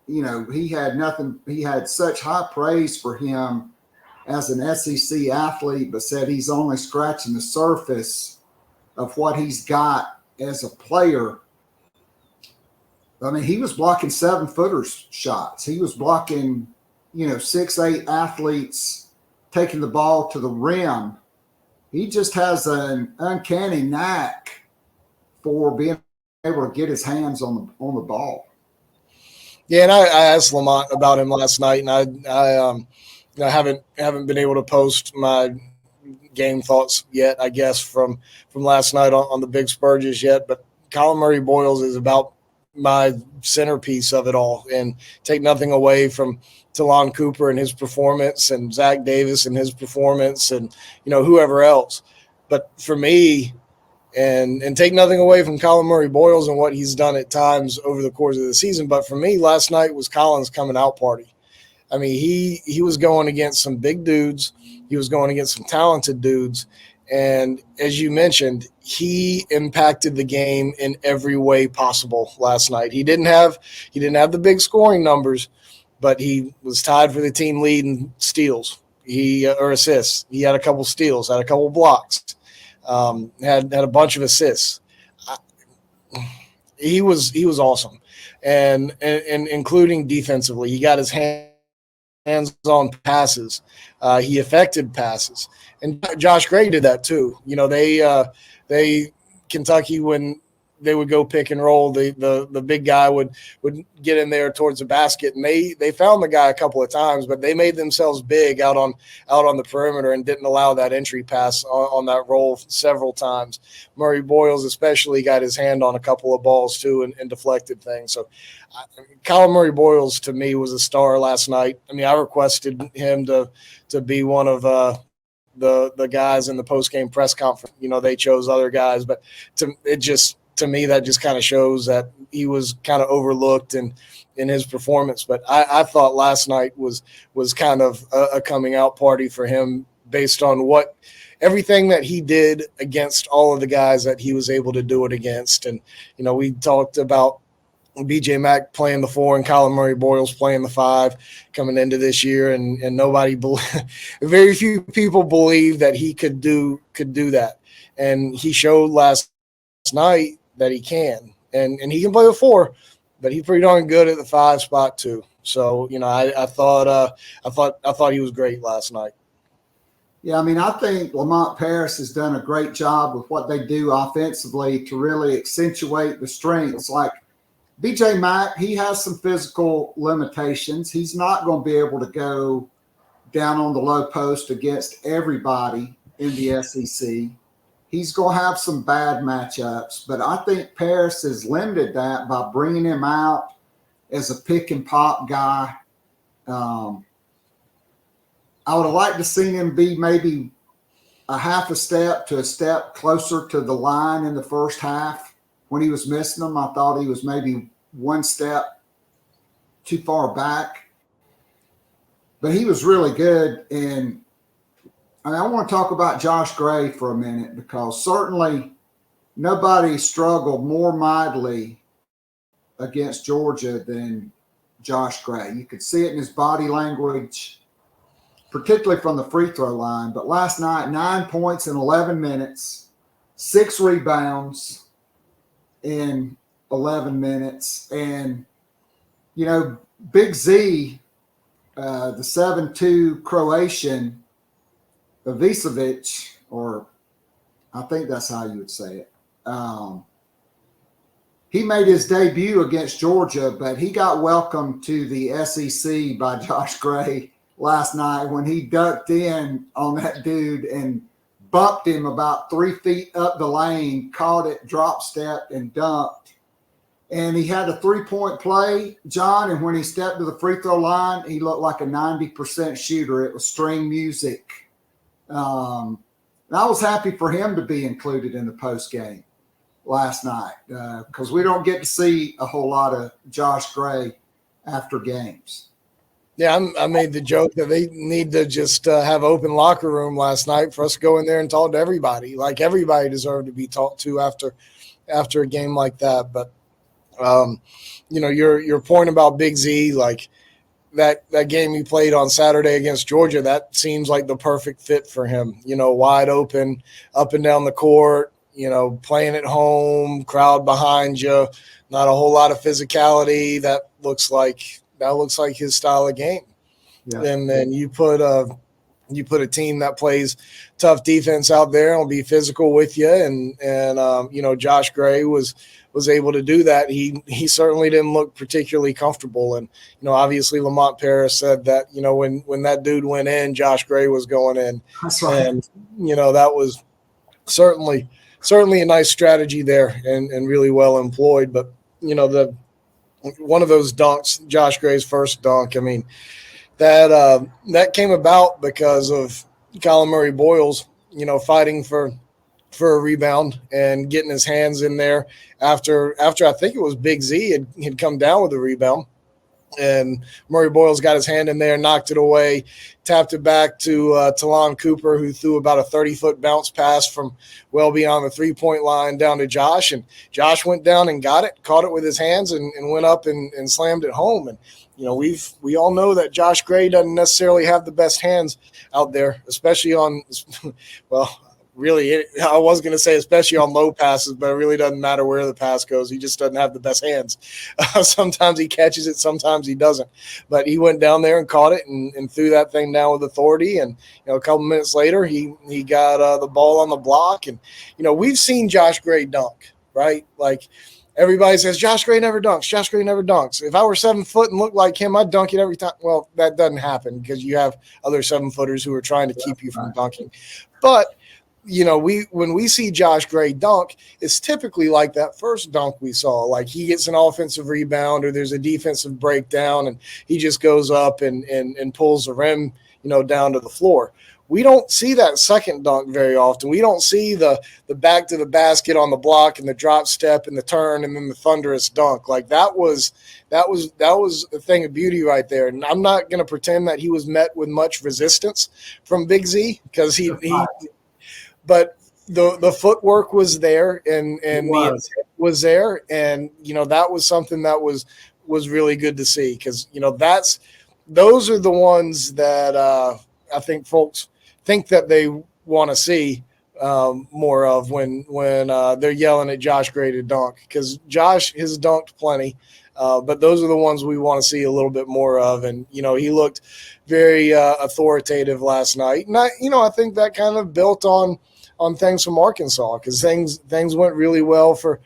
you know, he had such high praise for him as an SEC athlete, but said he's only scratching the surface of what he's got as a player. I mean, he was blocking 7-footers shots. He was blocking, 6'8" athletes taking the ball to the rim. He just has an uncanny knack for being able to get his hands on the ball. Yeah, and I asked Lamont about him last night, and I haven't been able to post my game thoughts yet, I guess, from last night on the Big Spurges yet. But Colin Murray Boyles is about my centerpiece of it all, and take nothing away from Talon Cooper and his performance, and Zach Davis and his performance, and whoever else. But for me, and take nothing away from Colin Murray Boyles and what he's done at times over the course of the season, but for me, last night was Colin's coming out party. I mean, he was going against some big dudes. He was going against some talented dudes. And as you mentioned, he impacted the game in every way possible last night. He didn't have the big scoring numbers, but he was tied for the team lead in steals. Or assists. He had a couple steals, had a couple blocks. Had a bunch of assists. He was awesome, and including defensively, he got his hands on passes. He affected passes, and Josh Gray did that too. They Kentucky, when they would go pick and roll, the big guy would get in there towards the basket, and they found the guy a couple of times, but they made themselves big out on the perimeter and didn't allow that entry pass on that roll several times. Murray Boyles especially got his hand on a couple of balls too and deflected things. So Colin Murray Boyles to me was a star last night. I mean, I requested him to be one of the guys in the post-game press conference. They chose other guys, but to me, that just kind of shows that he was kind of overlooked in his performance. But I thought last night was kind of a coming out party for him based on everything that he did against all of the guys that he was able to do it against. And, we talked about BJ Mack playing the 4 and Colin Murray Boyles playing the 5 coming into this year. And very few people believe that he could do that. And he showed last night that he can, and he can play the 4, but he's pretty darn good at the 5 spot too. So I thought he was great last night. Yeah, I mean, I think Lamont Paris has done a great job with what they do offensively to really accentuate the strengths. Like BJ Mack, he has some physical limitations. He's not going to be able to go down on the low post against everybody in the SEC. He's going to have some bad matchups, but I think Paris has limited that by bringing him out as a pick and pop guy. I would have liked to see him be maybe a half a step to a step closer to the line in the first half. When he was missing them, I thought he was maybe one step too far back, but he was really good. And I want to talk about Josh Gray for a minute, because certainly nobody struggled more mightily against Georgia than Josh Gray. You could see it in his body language, particularly from the free throw line. But last night, 9 points in 11 minutes, 6 rebounds. And 11 minutes. And, Big Z, the 7'2" Croatian, Ivicevic, or I think that's how you would say it. He made his debut against Georgia, but he got welcomed to the SEC by Josh Gray last night when he ducked in on that dude and bumped him about 3 feet up the lane, caught it, drop stepped, and dunked. And he had a 3-point play, John, and when he stepped to the free throw line, he looked like a 90% shooter. It was string music. And I was happy for him to be included in the post game last night because we don't get to see a whole lot of Josh Gray after games. Yeah, I made the joke that they need to just have open locker room last night for us to go in there and talk to everybody. Like everybody deserved to be talked to after a game like that. But your point about Big Z, like that game he played on Saturday against Georgia, that seems like the perfect fit for him. Wide open, up and down the court. Playing at home, crowd behind you, not a whole lot of physicality. That looks like his style of game. Yeah. And then you put a team that plays tough defense out there and will be physical with you. And Josh Gray was able to do that. He certainly didn't look particularly comfortable. And, obviously Lamont Paris said that, when that dude went in, Josh Gray was going in. That's right. And, that was certainly a nice strategy there and really well employed. But, one of those dunks, Josh Gray's first dunk, I mean, that came about because of Colin Murray Boyles, fighting for a rebound and getting his hands in there after I think it was Big Z had come down with the rebound. And Murray Boyles got his hand in there, knocked it away, tapped it back to Talon Cooper, who threw about a 30-foot bounce pass from well beyond the three-point line down to Josh. And Josh went down and got it, caught it with his hands, and went up and slammed it home. And, we all know that Josh Gray doesn't necessarily have the best hands out there, especially on – well – really, I was going to say especially on low passes, but it really doesn't matter where the pass goes. He just doesn't have the best hands. Sometimes he catches it, sometimes he doesn't. But he went down there and caught it and threw that thing down with authority. And, a couple minutes later, he got the ball on the block. And, we've seen Josh Gray dunk, right? Like everybody says, Josh Gray never dunks. Josh Gray never dunks. If I were 7 foot and looked like him, I'd dunk it every time. Well, that doesn't happen because you have other 7-footers who are trying to keep you from dunking. But when we see Josh Gray dunk, it's typically like that first dunk we saw. Like he gets an offensive rebound or there's a defensive breakdown and he just goes up and pulls the rim, down to the floor. We don't see that second dunk very often. We don't see the back to the basket on the block and the drop step and the turn and then the thunderous dunk. Like that was a thing of beauty right there. And I'm not going to pretend that he was met with much resistance from Big Z because he but the footwork was there and the intent was there. And, that was something that was really good to see because, those are the ones that I think folks think that they want to see more of when they're yelling at Josh Gray to dunk because Josh has dunked plenty. But those are the ones we want to see a little bit more of. And, he looked very authoritative last night. And I think that kind of built on things from Arkansas because things went really well for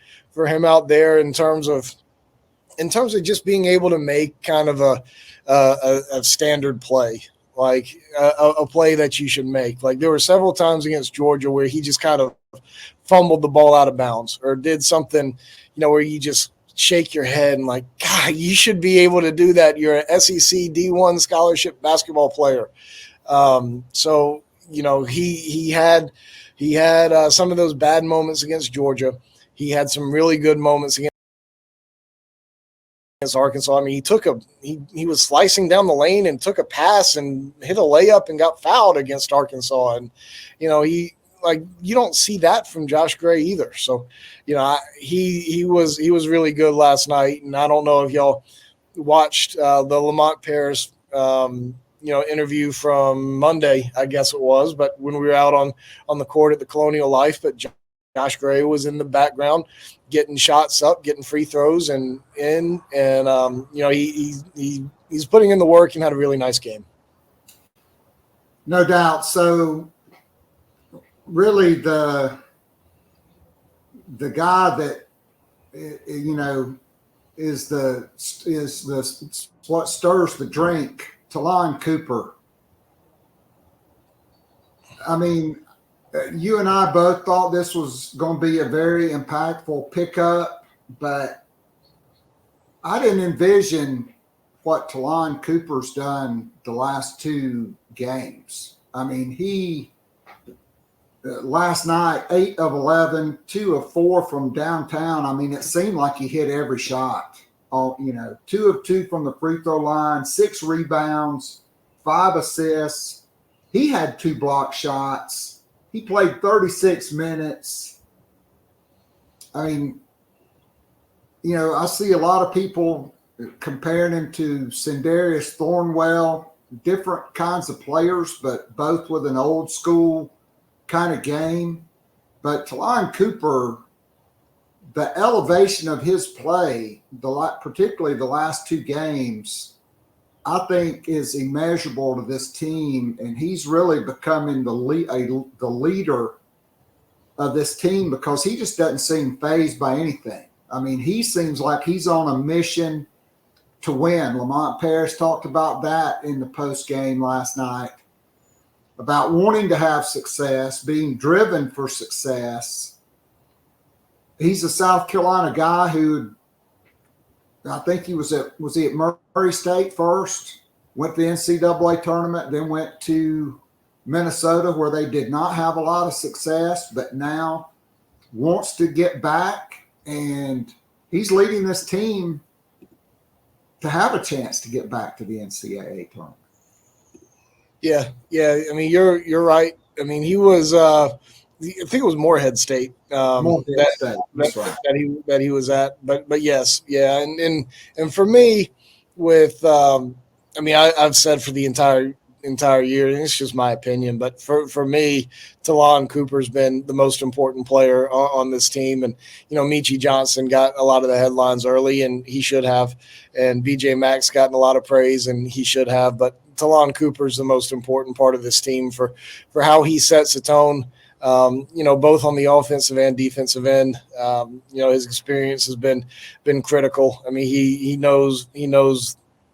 him out there in terms of just being able to make kind of a standard play, like a play that you should make. Like there were several times against Georgia where he just kind of fumbled the ball out of bounds or did something, where you just shake your head and like, God, you should be able to do that. You're an SEC D1 scholarship basketball player. So, he had some of those bad moments against Georgia. He had some really good moments against Arkansas. I mean, he was slicing down the lane and took a pass and hit a layup and got fouled against Arkansas. And, you don't see that from Josh Gray either. So, he was really good last night. And I don't know if y'all watched the Lamont Paris interview from Monday, I guess it was, but when we were out on the court at the Colonial Life, but Josh Gray was in the background, getting shots up, getting free throws, and in, and he's putting in the work and had a really nice game. No doubt. So, really, the guy that is what stirs the drink, Talon Cooper. I mean, you and I both thought this was going to be a very impactful pickup, but I didn't envision what Talon Cooper's done the last 2 games. I mean, he last night, 8 of 11, 2 of 4 from downtown. I mean, it seemed like he hit every shot. 2 of 2 from the free throw line, 6 rebounds, 5 assists. He had 2 block shots. He played 36 minutes. I mean, I see a lot of people comparing him to Sindarius Thornwell, different kinds of players, but both with an old school kind of game. But Talon Cooper, the elevation of his play, particularly the last 2 games, I think is immeasurable to this team, and he's really becoming the leader of this team because he just doesn't seem fazed by anything. I mean, he seems like he's on a mission to win. Lamont Paris talked about that in the post game last night, about wanting to have success, being driven for success. He's a South Carolina guy who, I think he was at Murray State first, went to the NCAA tournament, then went to Minnesota where they did not have a lot of success, but now wants to get back, and he's leading this team to have a chance to get back to the NCAA tournament. Yeah. I mean, you're right. I mean, he was I think it was Morehead State. That he was at, but yes, yeah, and for me, with I've said for the entire year, and it's just my opinion, but for me, Talon Cooper's been the most important player on this team, and Michi Johnson got a lot of the headlines early, and he should have, and BJ Mack's gotten a lot of praise, and he should have, but Talon Cooper's the most important part of this team for how he sets the tone. Both on the offensive and defensive end. His experience has been critical. I mean, he knows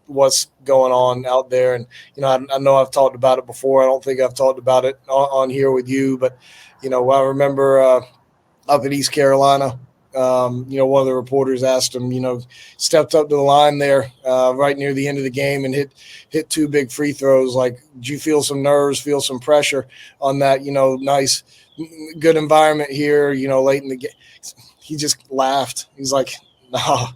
what's going on out there, and I know I've talked about it before. I don't think I've talked about it on here with you, but I remember up at East Carolina. One of the reporters asked him, stepped up to the line there right near the end of the game and hit 2 big free throws. Like, did you feel some nerves, feel some pressure on that, nice, good environment here, late in the game? He just laughed. He's like, nah,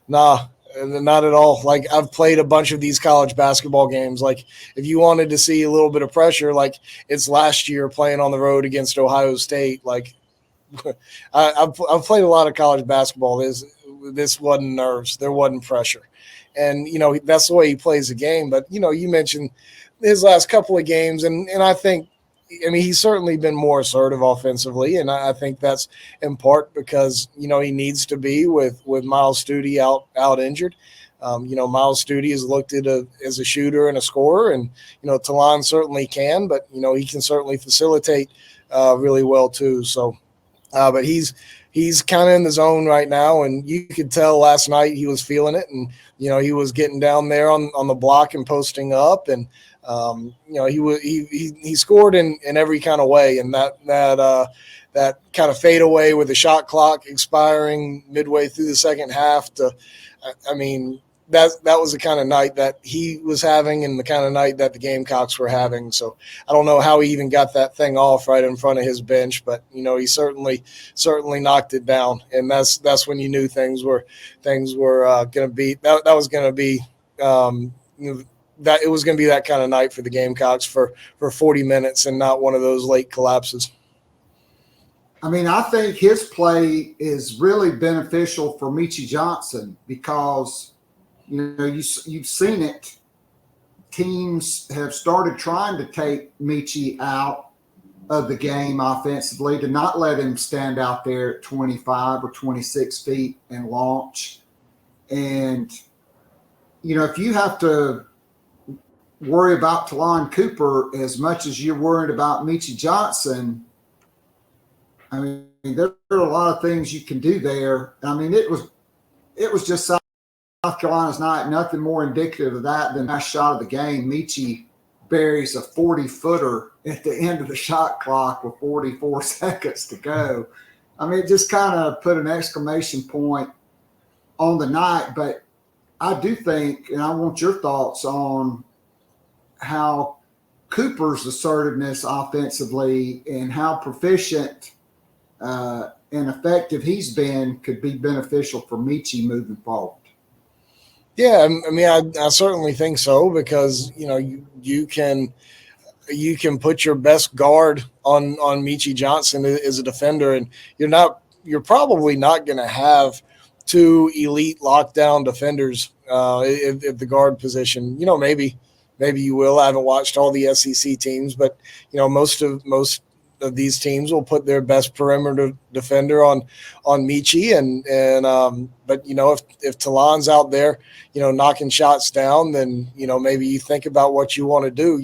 not at all. Like, I've played a bunch of these college basketball games. Like, if you wanted to see a little bit of pressure, like, it's last year playing on the road against Ohio State. Like, I've played a lot of college basketball. This wasn't nerves. There wasn't pressure. And, that's the way he plays the game. But, you mentioned his last couple of games, and I think, he's certainly been more assertive offensively, and I think that's in part because, he needs to be with Miles Studi out injured. Miles Studi is looked at as a shooter and a scorer, and, Talon certainly can, but, he can certainly facilitate really well too. So, but he's kind of in the zone right now, and you could tell last night he was feeling it, and he was getting down there on the block and posting up, and he scored in every kind of way, and that kind of fade away with the shot clock expiring midway through the second half. That was the kind of night that he was having and the kind of night that the Gamecocks were having. So I don't know how he even got that thing off right in front of his bench, but he certainly knocked it down, and that's when you knew things were going to be that was going to be that it was going to be that kind of night for the Gamecocks for 40 minutes and not one of those late collapses. I think his play is really beneficial for Michi Johnson because you've seen it. Teams have started trying to take Michi out, of the game offensively, to not let him stand out there at 25 or 26 feet and launch. And, if you have to worry about Talon Cooper as much as you're worried about Michie Johnson, I mean, there are a lot of things you can do there. I mean, it was just South Carolina's night, nothing more indicative of that than that shot of the game. Michie buries a 40-footer at the end of the shot clock with 44 seconds to go. I mean, it just kind of put an exclamation point on the night. But I do think, and I want your thoughts on how Cooper's assertiveness offensively and how proficient and effective he's been could be beneficial for Michie moving forward. Yeah, I mean, I certainly think so, because you can put your best guard on Michie Johnson as a defender, and you're probably not going to have two elite lockdown defenders at the guard position. Maybe you will. I haven't watched all the SEC teams, but most of these teams will put their best perimeter defender on Michie, but if Talon's out there, knocking shots down, then maybe you think about what you want to do.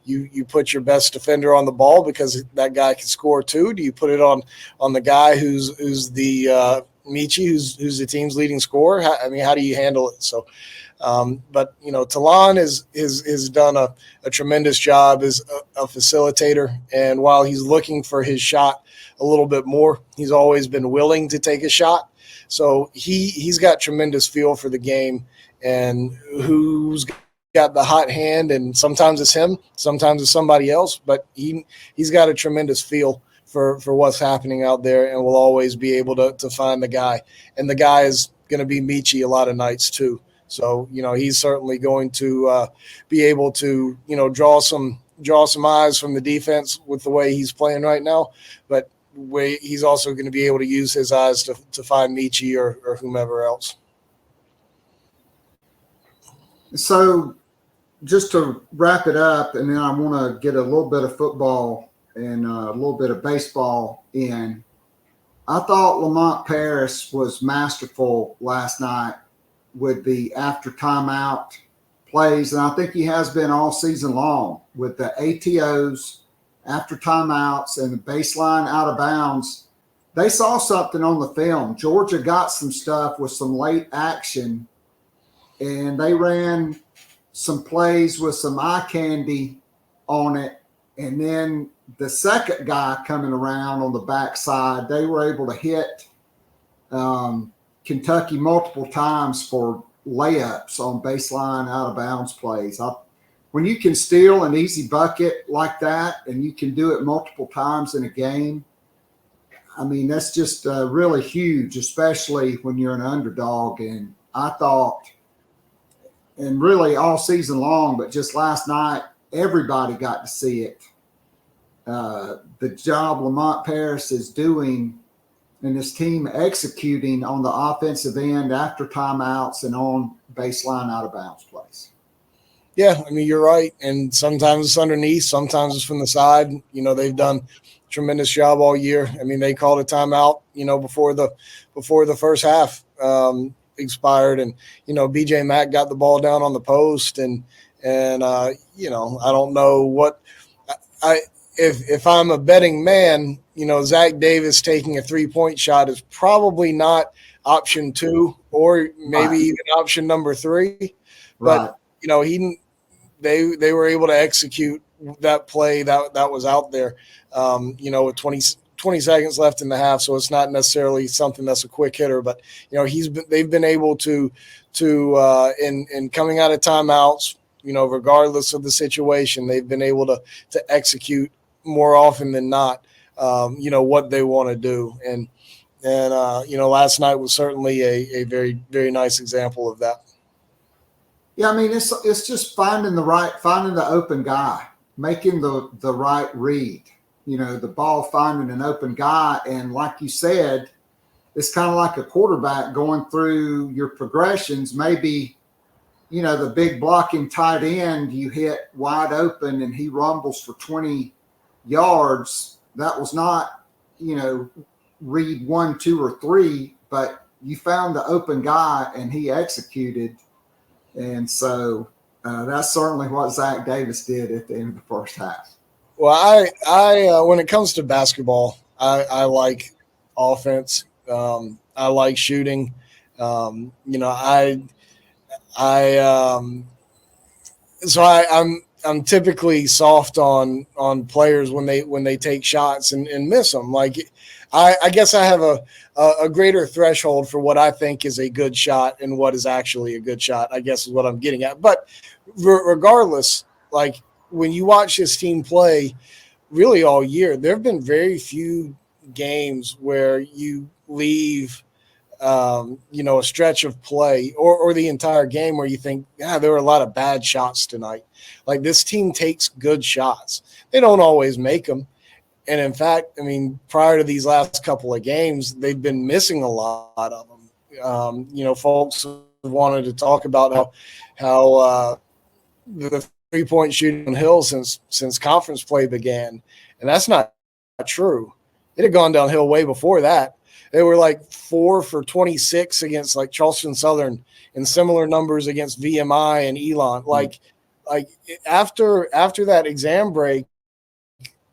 You put your best defender on the ball because that guy can score too? Do you put it on the guy who's the Michie, who's the team's leading scorer? How do you handle it? So. But Talon has done a tremendous job as a facilitator, and while he's looking for his shot a little bit more, he's always been willing to take a shot. So he's got tremendous feel for the game and who's got the hot hand, and sometimes it's him, sometimes it's somebody else, but he's got a tremendous feel for what's happening out there, and will always be able to find the guy. And the guy is going to be Michie a lot of nights too. So, he's certainly going to be able to, draw some eyes from the defense with the way he's playing right now. But he's also going to be able to use his eyes to find Michie or whomever else. So just to wrap it up, and then I want to get a little bit of football and a little bit of baseball in. I thought Lamont Paris was masterful last night with the after timeout plays, and I think he has been all season long with the ATOs, after timeouts, and the baseline out of bounds. They saw something on the film. Georgia got some stuff with some late action, and they ran some plays with some eye candy on it. And then the second guy coming around on the backside, they were able to hit Kentucky multiple times for layups on baseline out of bounds plays. When you can steal an easy bucket like that and you can do it multiple times in a game, that's just really huge, especially when you're an underdog. And I thought, and really all season long, but just last night, everybody got to see it. The job Lamont Paris is doing and his team executing on the offensive end after timeouts and on baseline out of bounds plays. Yeah, you're right. And sometimes it's underneath, sometimes it's from the side. They've done a tremendous job all year. They called a timeout, before the first half expired, and BJ Mack got the ball down on the post, and I don't know what if I'm a betting man, Zach Davis taking a 3-point shot is probably not option 2 or maybe even option number 3. But, they were able to execute that play that was out there, with 20 seconds left in the half. So it's not necessarily something that's a quick hitter, but, they've been able to in coming out of timeouts, regardless of the situation, they've been able to execute more often than not, what they want to do. And last night was certainly a very, very nice example of that. Yeah, it's just finding the open guy, making the right read, the ball finding an open guy. And like you said, it's kind of like a quarterback going through your progressions. Maybe, the big blocking tight end you hit wide open and he rumbles for 20 yards, that was not, read 1, 2, or 3, but you found the open guy and he executed. And so that's certainly what Zach Davis did at the end of the first half. Well, I when it comes to basketball, I like offense. I like shooting. I'm typically soft on players when they take shots and miss them. Like I guess I have a greater threshold for what I think is a good shot and what is actually a good shot, I guess is what I'm getting at. But regardless, like when you watch this team play really all year, there have been very few games where you leave a stretch of play or the entire game where you think, there were a lot of bad shots tonight. Like this team takes good shots. They don't always make them. And in fact, I mean, prior to these last couple of games, they've been missing a lot of them. Folks wanted to talk about how the 3-point shooting on Hill since conference play began. And that's not true. It had gone downhill way before that. They were like 4 for 26 against like Charleston Southern and similar numbers against VMI and Elon. Like after that exam break,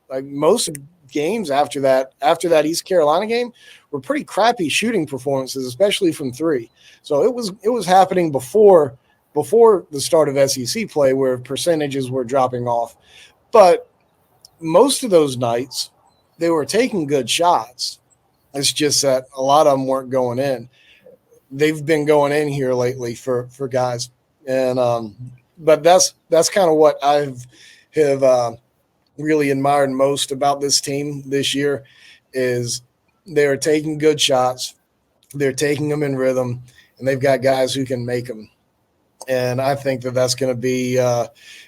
like most games after that East Carolina game were pretty crappy shooting performances, especially from 3. So it was happening before the start of SEC play where percentages were dropping off. But most of those nights they were taking good shots. It's just that a lot of them weren't going in. They've been going in here lately for guys. And but that's kind of what have really admired most about this team this year is they're taking good shots. They're taking them in rhythm, and they've got guys who can make them. And I think that's going to be,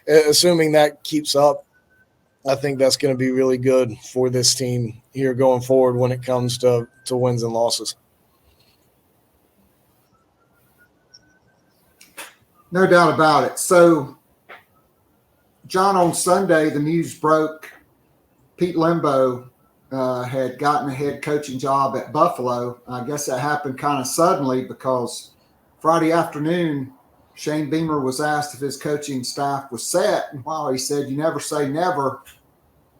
assuming that keeps up, I think that's going to be really good for this team here going forward when it comes to wins and losses. No doubt about it. So, John, on Sunday, the news broke Pete Lembo had gotten a head coaching job at Buffalo. I guess that happened kind of suddenly because Friday afternoon, Shane Beamer was asked if his coaching staff was set. And while he said, you never say never,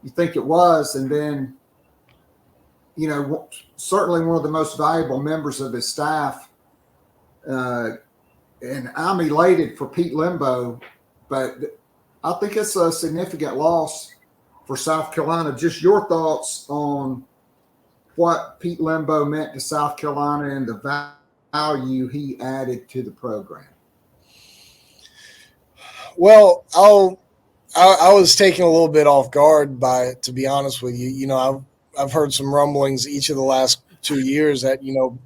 you think it was. And then, certainly one of the most valuable members of his staff. And I'm elated for Pete Lembo, but I think it's a significant loss for South Carolina. Just your thoughts on what Pete Lembo meant to South Carolina and the value he added to the program. Well, I was taken a little bit off guard by it, to be honest with you. I've heard some rumblings each of the last 2 years that,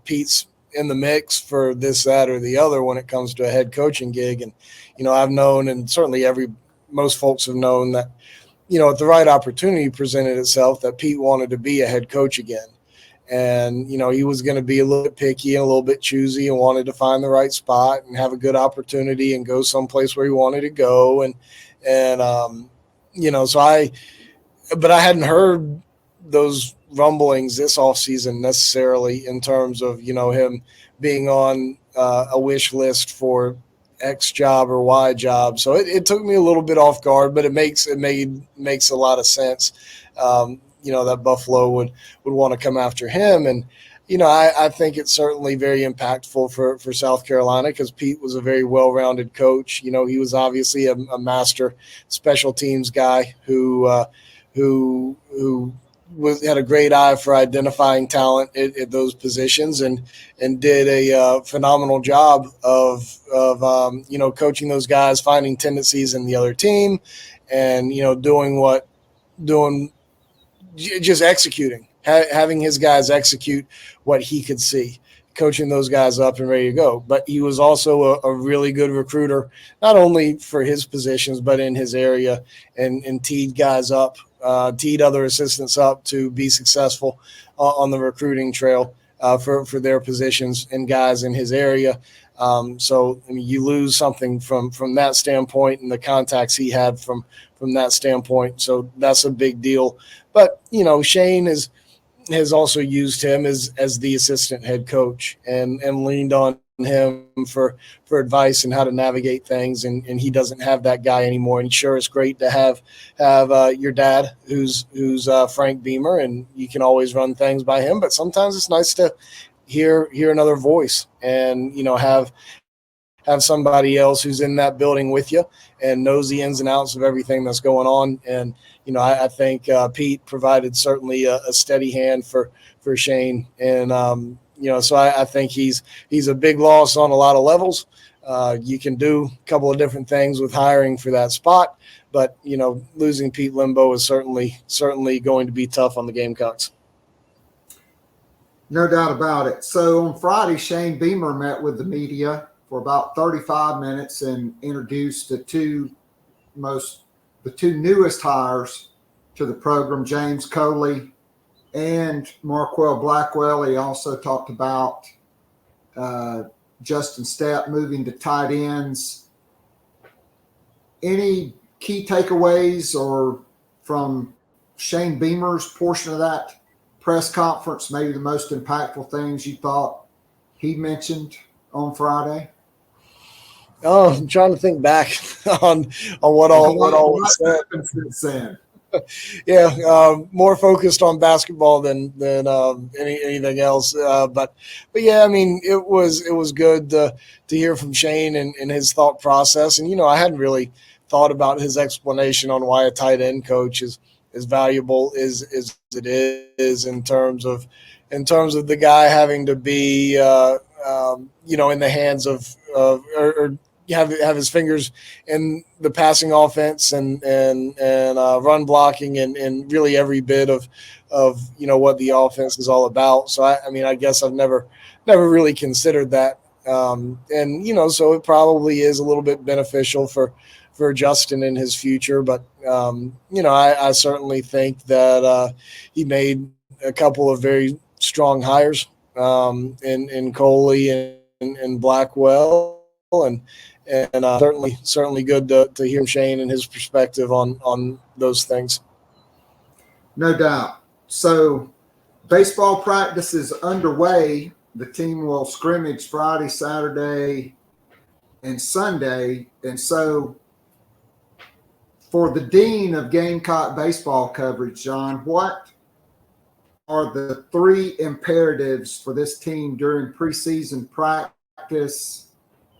Pete's in the mix for this, that, or the other when it comes to a head coaching gig. And, I've known, and certainly most folks have known that, if the right opportunity presented itself, that Pete wanted to be a head coach again. And, he was going to be a little bit picky and a little bit choosy and wanted to find the right spot and have a good opportunity and go someplace where he wanted to go. But I hadn't heard those rumblings this offseason necessarily in terms of, him being on a wish list for X job or Y job. So it took me a little bit off guard, but it makes a lot of sense. That Buffalo would want to come after him. And, I think it's certainly very impactful for South Carolina because Pete was a very well-rounded coach. He was obviously a master special teams guy who had a great eye for identifying talent at those positions and did a phenomenal job of coaching those guys, finding tendencies in the other team and, just executing, having his guys execute what he could see, coaching those guys up and ready to go. But he was also a really good recruiter, not only for his positions, but in his area and teed guys up, teed other assistants up to be successful on the recruiting trail for their positions and guys in his area. So I mean, you lose something from that standpoint, and the contacts he had from that standpoint. So that's a big deal. But Shane has also used him as the assistant head coach and leaned on him for advice and how to navigate things. And he doesn't have that guy anymore. And sure, it's great to have your dad, who's Frank Beamer, and you can always run things by him. But sometimes it's nice to hear another voice and have somebody else who's in that building with you and knows the ins and outs of everything that's going on. And, I think Pete provided certainly a steady hand for Shane. And, so I think he's a big loss on a lot of levels. You can do a couple of different things with hiring for that spot, but, losing Pete Lembo is certainly going to be tough on the Gamecocks. No doubt about it. So on Friday, Shane Beamer met with the media for about 35 minutes and introduced the two newest hires to the program, James Coley and Marquell Blackwell. He also talked about Justin Stepp moving to tight ends. Any key takeaways or from Shane Beamer's portion of that press conference, maybe the most impactful things you thought he mentioned on Friday? Oh, I'm trying to think back on what all was said since then. Yeah, more focused on basketball than anything else. But yeah, I mean, it was good to hear from Shane and his thought process. And I hadn't really thought about his explanation on why a tight end coach is as valuable as it is in terms of the guy having to be in the hands of or have his fingers in the passing offense and run blocking and really every bit of what the offense is all about. So I guess I've never really considered that. So it probably is a little bit beneficial for Justin in his future. But, I certainly think that he made a couple of very strong hires in Coley and Blackwell. And certainly good to hear Shane and his perspective on those things. No doubt. So baseball practice is underway. The team will scrimmage Friday, Saturday, and Sunday. And so for the dean of Gamecock baseball coverage, John, what are the three imperatives for this team during preseason practice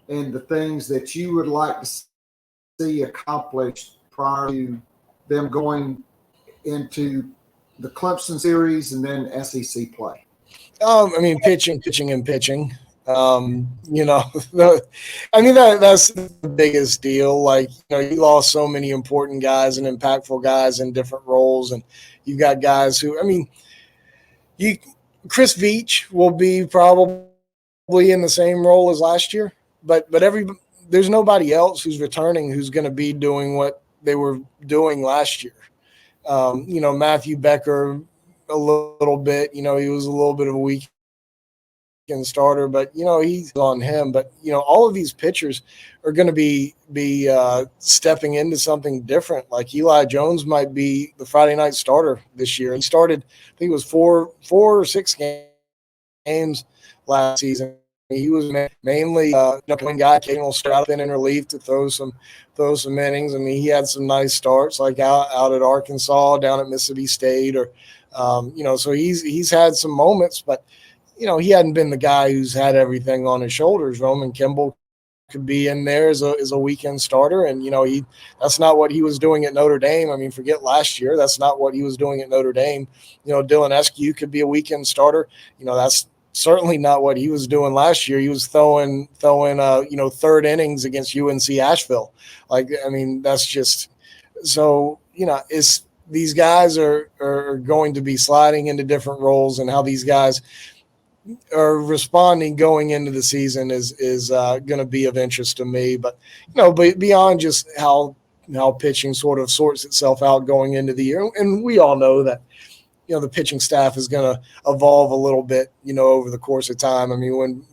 and the things that you would like to see accomplished prior to them going into the Clemson series and then SEC play? Pitching. That's the biggest deal. Like, you lost so many important guys and impactful guys in different roles, and you've got guys who, Chris Veach will be probably in the same role as last year, but there's nobody else who's returning who's going to be doing what they were doing last year. Matthew Becker a little bit, he was a little bit of a weekend starter, but he's on him. But all of these pitchers are going to be stepping into something different. Like Eli Jones might be the Friday night starter this year. He started, I think it was four or six games last season. He was mainly one guy, occasional start in relief to throw some innings. He had some nice starts, like out at Arkansas, down at Mississippi State, or so he's had some moments, but he hadn't been the guy who's had everything on his shoulders. Roman Kimball could be in there as a weekend starter, and that's not what he was doing at Notre Dame. Forget last year, that's not what he was doing at Notre Dame. Dylan Eskew could be a weekend starter. That's certainly not what he was doing last year. He was throwing third innings against UNC Asheville. That's just so, these guys are going to be sliding into different roles, and how these guys are responding going into the season is going to be of interest to me. But, but beyond just how pitching sort of sorts itself out going into the year. And we all know that, the pitching staff is going to evolve a little bit, over the course of time. When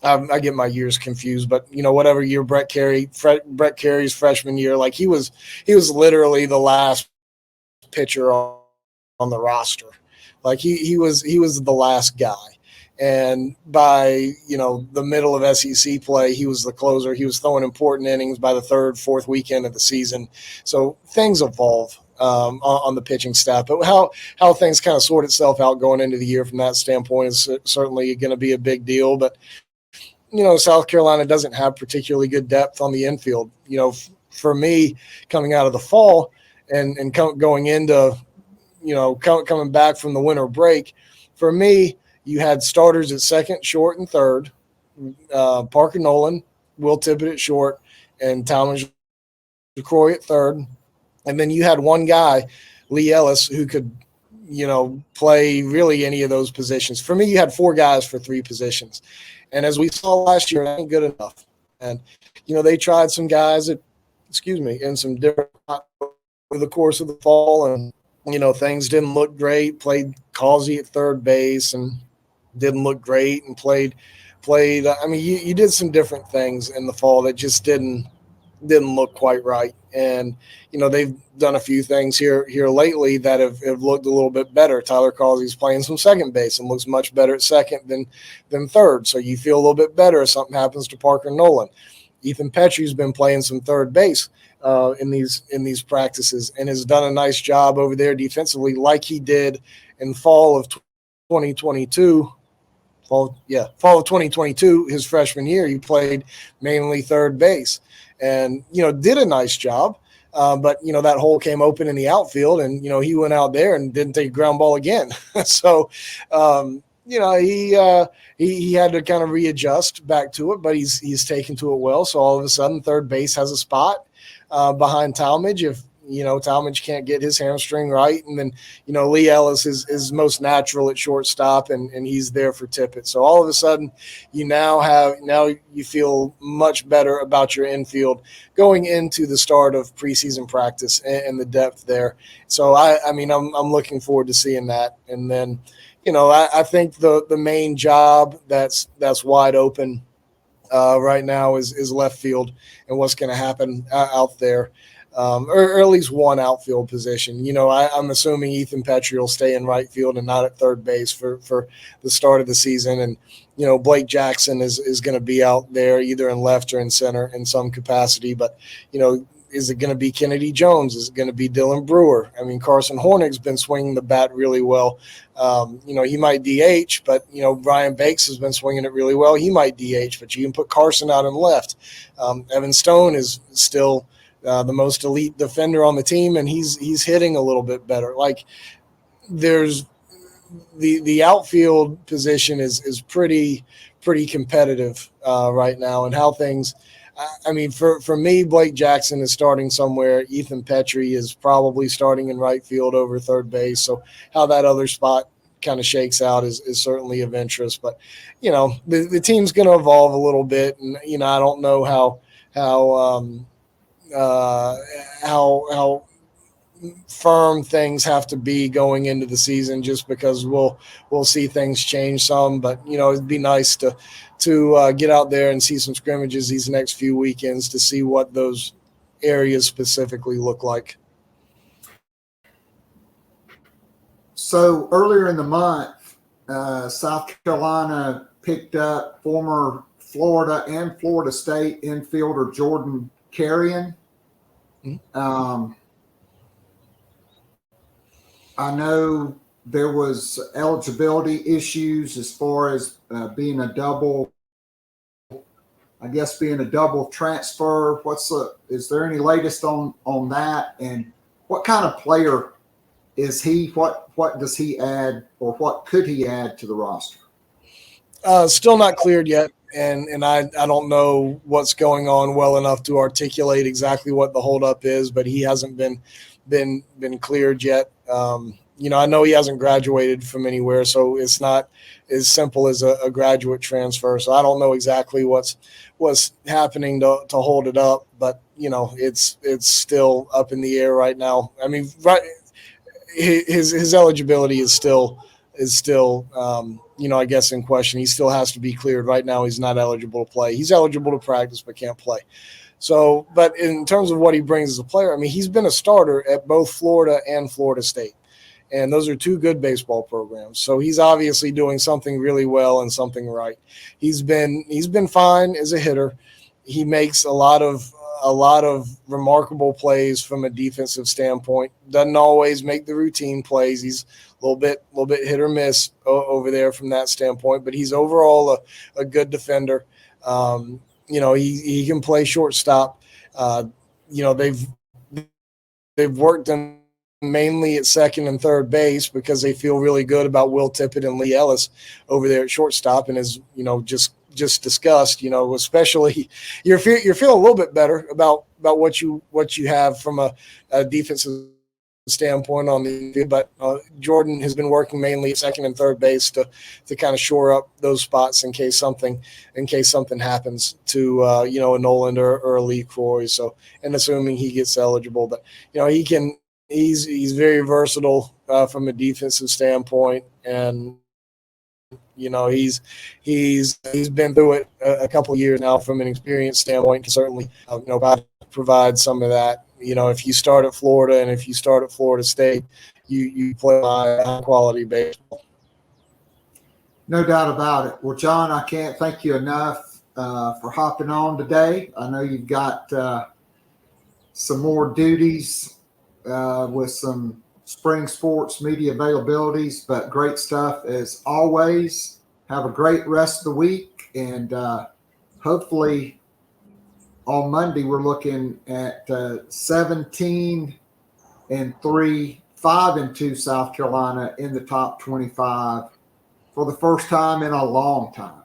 I get my years confused, but whatever year Brett Carey's freshman year, like he was literally the last pitcher on the roster. Like he was the last guy. And by, the middle of SEC play, he was the closer. He was throwing important innings by the third, fourth weekend of the season. So things evolve on the pitching staff. But how things kind of sort itself out going into the year from that standpoint is certainly going to be a big deal. But, South Carolina doesn't have particularly good depth on the infield. For me, coming out of the fall and going into, coming back from the winter break, for me, you had starters at second, short, and third, Parker Nolan, Will Tippett at short, and Thomas LaCroix at third. And then you had one guy, Lee Ellis, who could, play really any of those positions. For me, you had four guys for three positions. And as we saw last year, it ain't good enough. And, they tried some guys in some different over the course of the fall, and, things didn't look great. Played Causey at third base and didn't look great, and played. I mean, you did some different things in the fall that just didn't look quite right. And, they've done a few things here lately that have looked a little bit better. Tyler Causey's playing some second base and looks much better at second than third. So you feel a little bit better if something happens to Parker Nolan. Ethan Petrie's been playing some third base in these practices and has done a nice job over there defensively, like he did in fall of 2022. Fall of 2022, his freshman year, he played mainly third base and, did a nice job. But, that hole came open in the outfield and, he went out there and didn't take a ground ball again. So, he had to kind of readjust back to it, but he's taken to it well. So all of a sudden, third base has a spot behind Talmadge if, Talmadge can't get his hamstring right. And then, Lee Ellis is most natural at shortstop and he's there for Tippett. So all of a sudden now you feel much better about your infield going into the start of preseason practice and the depth there. So I'm looking forward to seeing that. And then, I think the main job that's wide open right now is left field and what's going to happen out there. Or at least one outfield position. I'm assuming Ethan Petrie will stay in right field and not at third base for the start of the season. And, Blake Jackson is going to be out there either in left or in center in some capacity. But, is it going to be Kennedy Jones? Is it going to be Dylan Brewer? I mean, Carson Hornig's been swinging the bat really well. He might DH, but, Brian Bakes has been swinging it really well. He might DH, but you can put Carson out in left. Evan Stone is still – the most elite defender on the team, and he's hitting a little bit better. Like there's the outfield position is pretty competitive right now, and how things. I mean, for me, Blake Jackson is starting somewhere. Ethan Petrie is probably starting in right field over third base. So how that other spot kind of shakes out is certainly of interest. But the team's going to evolve a little bit, and I don't know how firm things have to be going into the season, just because we'll see things change some. But it'd be nice to get out there and see some scrimmages these next few weekends to see what those areas specifically look like. So earlier in the month, South Carolina picked up former Florida and Florida State infielder Jordan Carrion. I know there was eligibility issues as far as being a double transfer. Is there any latest on that? And what kind of player is he? What does he add, or what could he add to the roster? Still not cleared yet. And I don't know what's going on well enough to articulate exactly what the holdup is, but he hasn't been cleared yet. I know he hasn't graduated from anywhere, so it's not as simple as a graduate transfer. So I don't know exactly what's happening to hold it up, but it's still up in the air right now. I mean, right, his eligibility is still I guess in question. He still has to be cleared. Right now, he's not eligible to play. He's eligible to practice but can't play. So, but in terms of what he brings as a player, I mean, he's been a starter at both Florida and Florida State. And those are two good baseball programs. So he's obviously doing something really well and something right. He's been fine as a hitter. He makes a lot of remarkable plays from a defensive standpoint. Doesn't always make the routine plays. He's a little bit hit or miss over there from that standpoint, but he's overall a good defender. He can play shortstop. They've worked him mainly at second and third base because they feel really good about Will Tippett and Lee Ellis over there at shortstop. And as just discussed, especially you're feeling a little bit better about what you have from a defensive standpoint on the field. But Jordan has been working mainly at second and third base to kind of shore up those spots in case something happens to a Noland or a Lee Croy. So, and assuming he gets eligible, but he's very versatile from a defensive standpoint, and he's been through it a couple of years now from an experience standpoint. Can certainly provide some of that. If you start at Florida and if you start at Florida State, you play high quality baseball. No doubt about it. Well, John, I can't thank you enough for hopping on today. I know you've got some more duties with some spring sports media availabilities, but great stuff as always. Have a great rest of the week, and hopefully on Monday we're looking at 17-3, 5-2 South Carolina in the top 25 for the first time in a long time.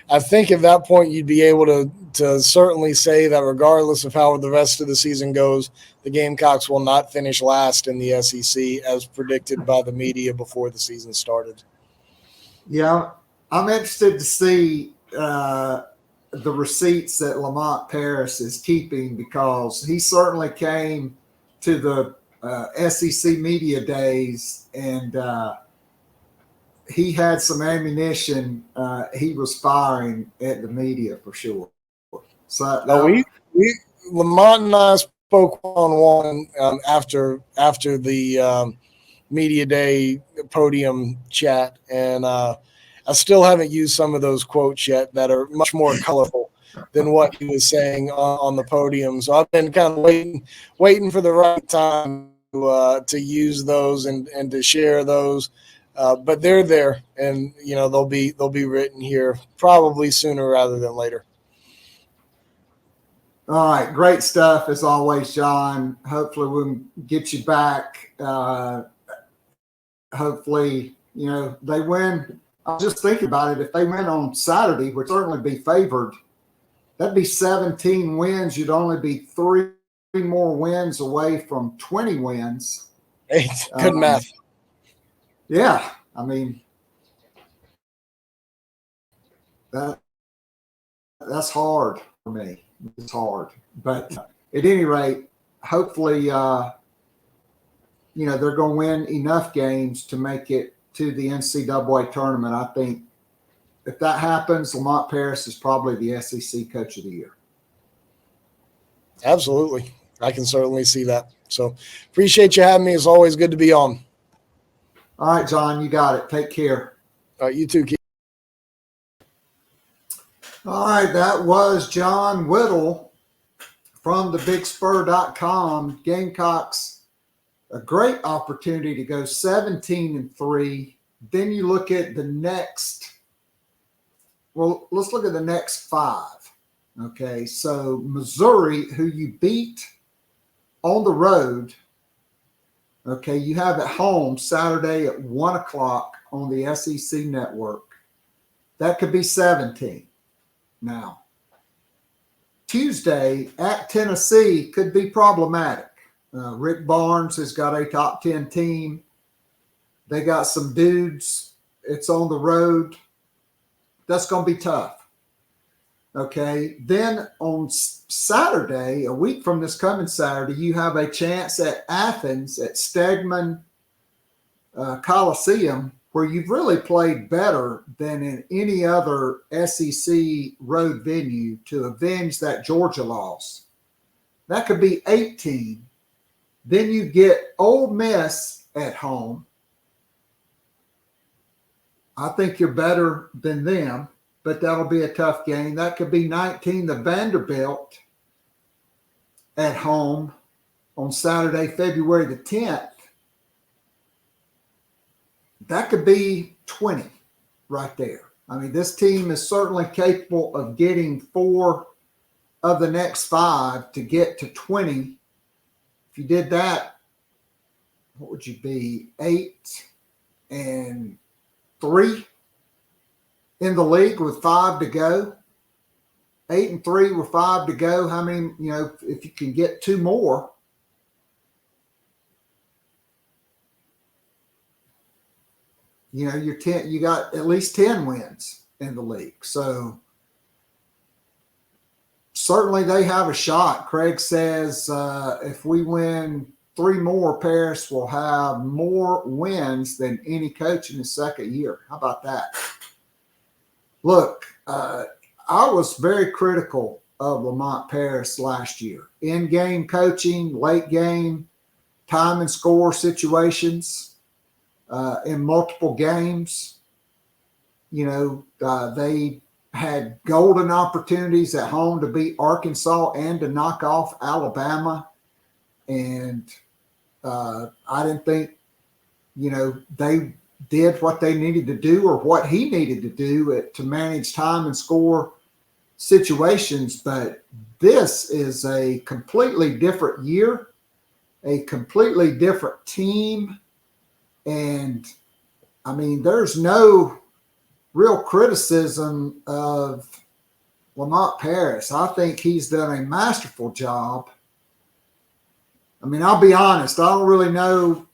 I think at that point you'd be able to certainly say that regardless of how the rest of the season goes, the Gamecocks will not finish last in the SEC as predicted by the media before the season started. Yeah, I'm interested to see the receipts that Lamont Paris is keeping, because he certainly came to the SEC media days and he had some ammunition he was firing at the media for sure. So Lamont and I spoke one after the media day podium chat, and I still haven't used some of those quotes yet that are much more colorful than what he was saying on the podium. So I've been kind of waiting for the right time to use those and to share those. But they're there, and they'll be written here probably sooner rather than later. All right, great stuff as always, John. Hopefully we'll get you back. Hopefully, they win. I was just thinking about it. If they win on Saturday, we'd certainly be favored. That'd be 17 wins. You'd only be 3 more wins away from 20 wins. Hey, good math. Yeah, I mean, that's hard for me. It's hard. But at any rate, hopefully, they're going to win enough games to make it to the NCAA tournament. I think if that happens, Lamont Paris is probably the SEC Coach of the Year. Absolutely. I can certainly see that. So appreciate you having me. It's always good to be on. All right, John, you got it. Take care. All right, you too, Keith. All right, that was John Whittle from thebigspur.com. Gamecocks, a great opportunity to go 17-3. Then you look at the next. Well, let's look at the next 5. Okay, so Missouri, who you beat on the road. Okay, you have at home Saturday at 1 o'clock on the SEC network. That could be 17. Now, Tuesday at Tennessee could be problematic. Rick Barnes has got a top 10 team. They got some dudes. It's on the road. That's going to be tough. Okay, then on Saturday, a week from this coming Saturday, you have a chance at Athens at Stegman Coliseum, where you've really played better than in any other SEC road venue to avenge that Georgia loss. That could be 18. Then you get Ole Miss at home. I think you're better than them, but that'll be a tough game. That could be 19, the Vanderbilt at home on Saturday, February the 10th. That could be 20 right there. I mean, this team is certainly capable of getting 4 of the next 5 to get to 20. If you did that, what would you be? 8-3 in the league with 5 to go. 8-3 with 5 to go. How many, if you can get 2 more, you're 10, you got at least 10 wins in the league. So certainly they have a shot. Craig says if we win 3 more, Paris will have more wins than any coach in his second year. How about that? Look, I was very critical of Lamont Paris last year. In-game coaching, late game, time and score situations. In multiple games, they had golden opportunities at home to beat Arkansas and to knock off Alabama. And I didn't think, they did what they needed to do or what he needed to do to manage time and score situations. But this is a completely different year, a completely different team. And I mean, there's no real criticism of Lamont Paris. I think he's done a masterful job. I mean, I'll be honest, I don't really know,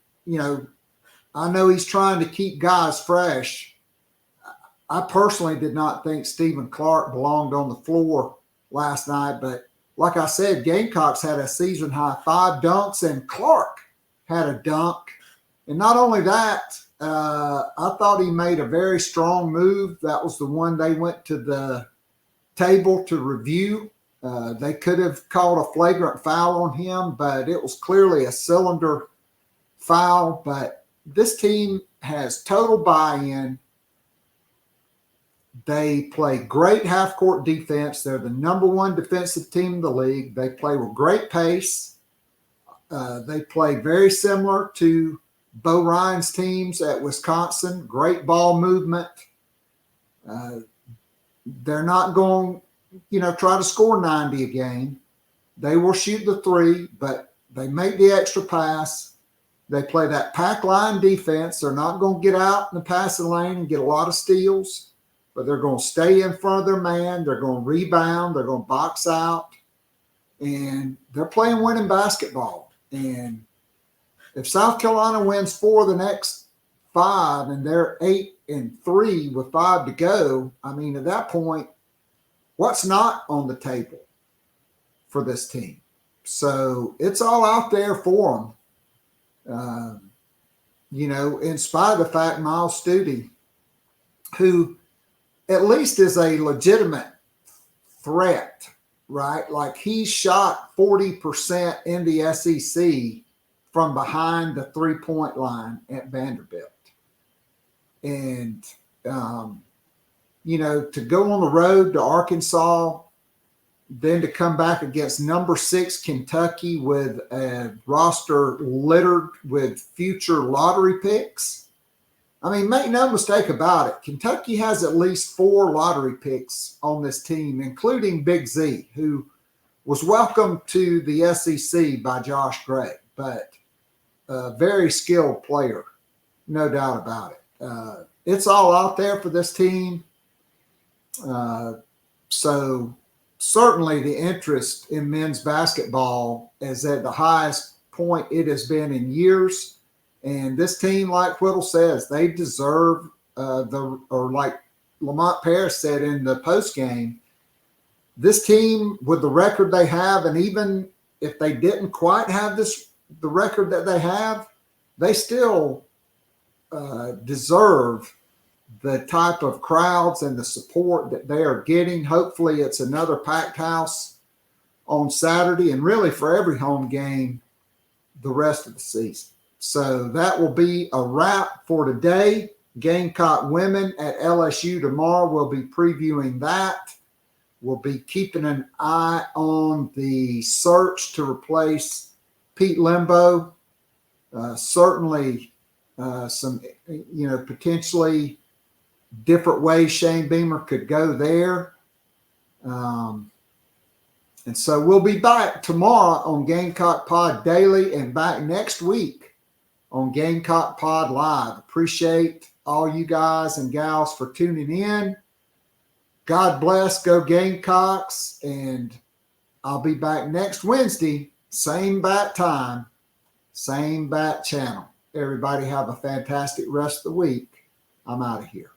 I know he's trying to keep guys fresh. I personally did not think Stephen Clark belonged on the floor last night, but like I said, Gamecocks had a season high 5 dunks and Clark had a dunk. And not only that, I thought he made a very strong move. That was the one they went to the table to review. They could have called a flagrant foul on him, but it was clearly a cylinder foul. But this team has total buy-in. They play great half-court defense. They're the number 1 defensive team in the league. They play with great pace. They play very similar to Bo Ryan's teams at Wisconsin. Great ball movement. They're not going, try to score 90 a game. They will shoot the 3, but they make the extra pass. They play that pack line defense. They're not going to get out in the passing lane and get a lot of steals, but they're going to stay in front of their man. They're going to rebound. They're going to box out. And they're playing winning basketball. And if South Carolina wins 4 of the next 5 and they're 8-3 with 5 to go, I mean, at that point, what's not on the table for this team? So it's all out there for them. In spite of the fact Miles Studi, who at least is a legitimate threat, right? Like he shot 40% in the SEC from behind the 3-point line at Vanderbilt. And, to go on the road to Arkansas, then to come back against number 6 Kentucky with a roster littered with future lottery picks. I mean, make no mistake about it. Kentucky has at least 4 lottery picks on this team, including Big Z, who was welcomed to the SEC by Josh Gray, but a very skilled player, no doubt about it. It's all out there for this team. So certainly the interest in men's basketball is at the highest point it has been in years. And this team, like Whittle says, they deserve like Lamont Paris said in the post game, this team with the record they have, and even if they didn't quite have the record that they have, they still deserve the type of crowds and the support that they are getting. Hopefully it's another packed house on Saturday, and really for every home game the rest of the season. So that will be a wrap for today. Gamecock women at LSU tomorrow. We'll be previewing that. We'll be keeping an eye on the search to replace Pete Lembo. Certainly some, potentially different ways Shane Beamer could go there. And so we'll be back tomorrow on Gamecock Pod Daily and back next week on Gamecock Pod Live. Appreciate all you guys and gals for tuning in. God bless, go Gamecocks, and I'll be back next Wednesday, same bat time, same bat channel. Everybody have a fantastic rest of the week. I'm out of here.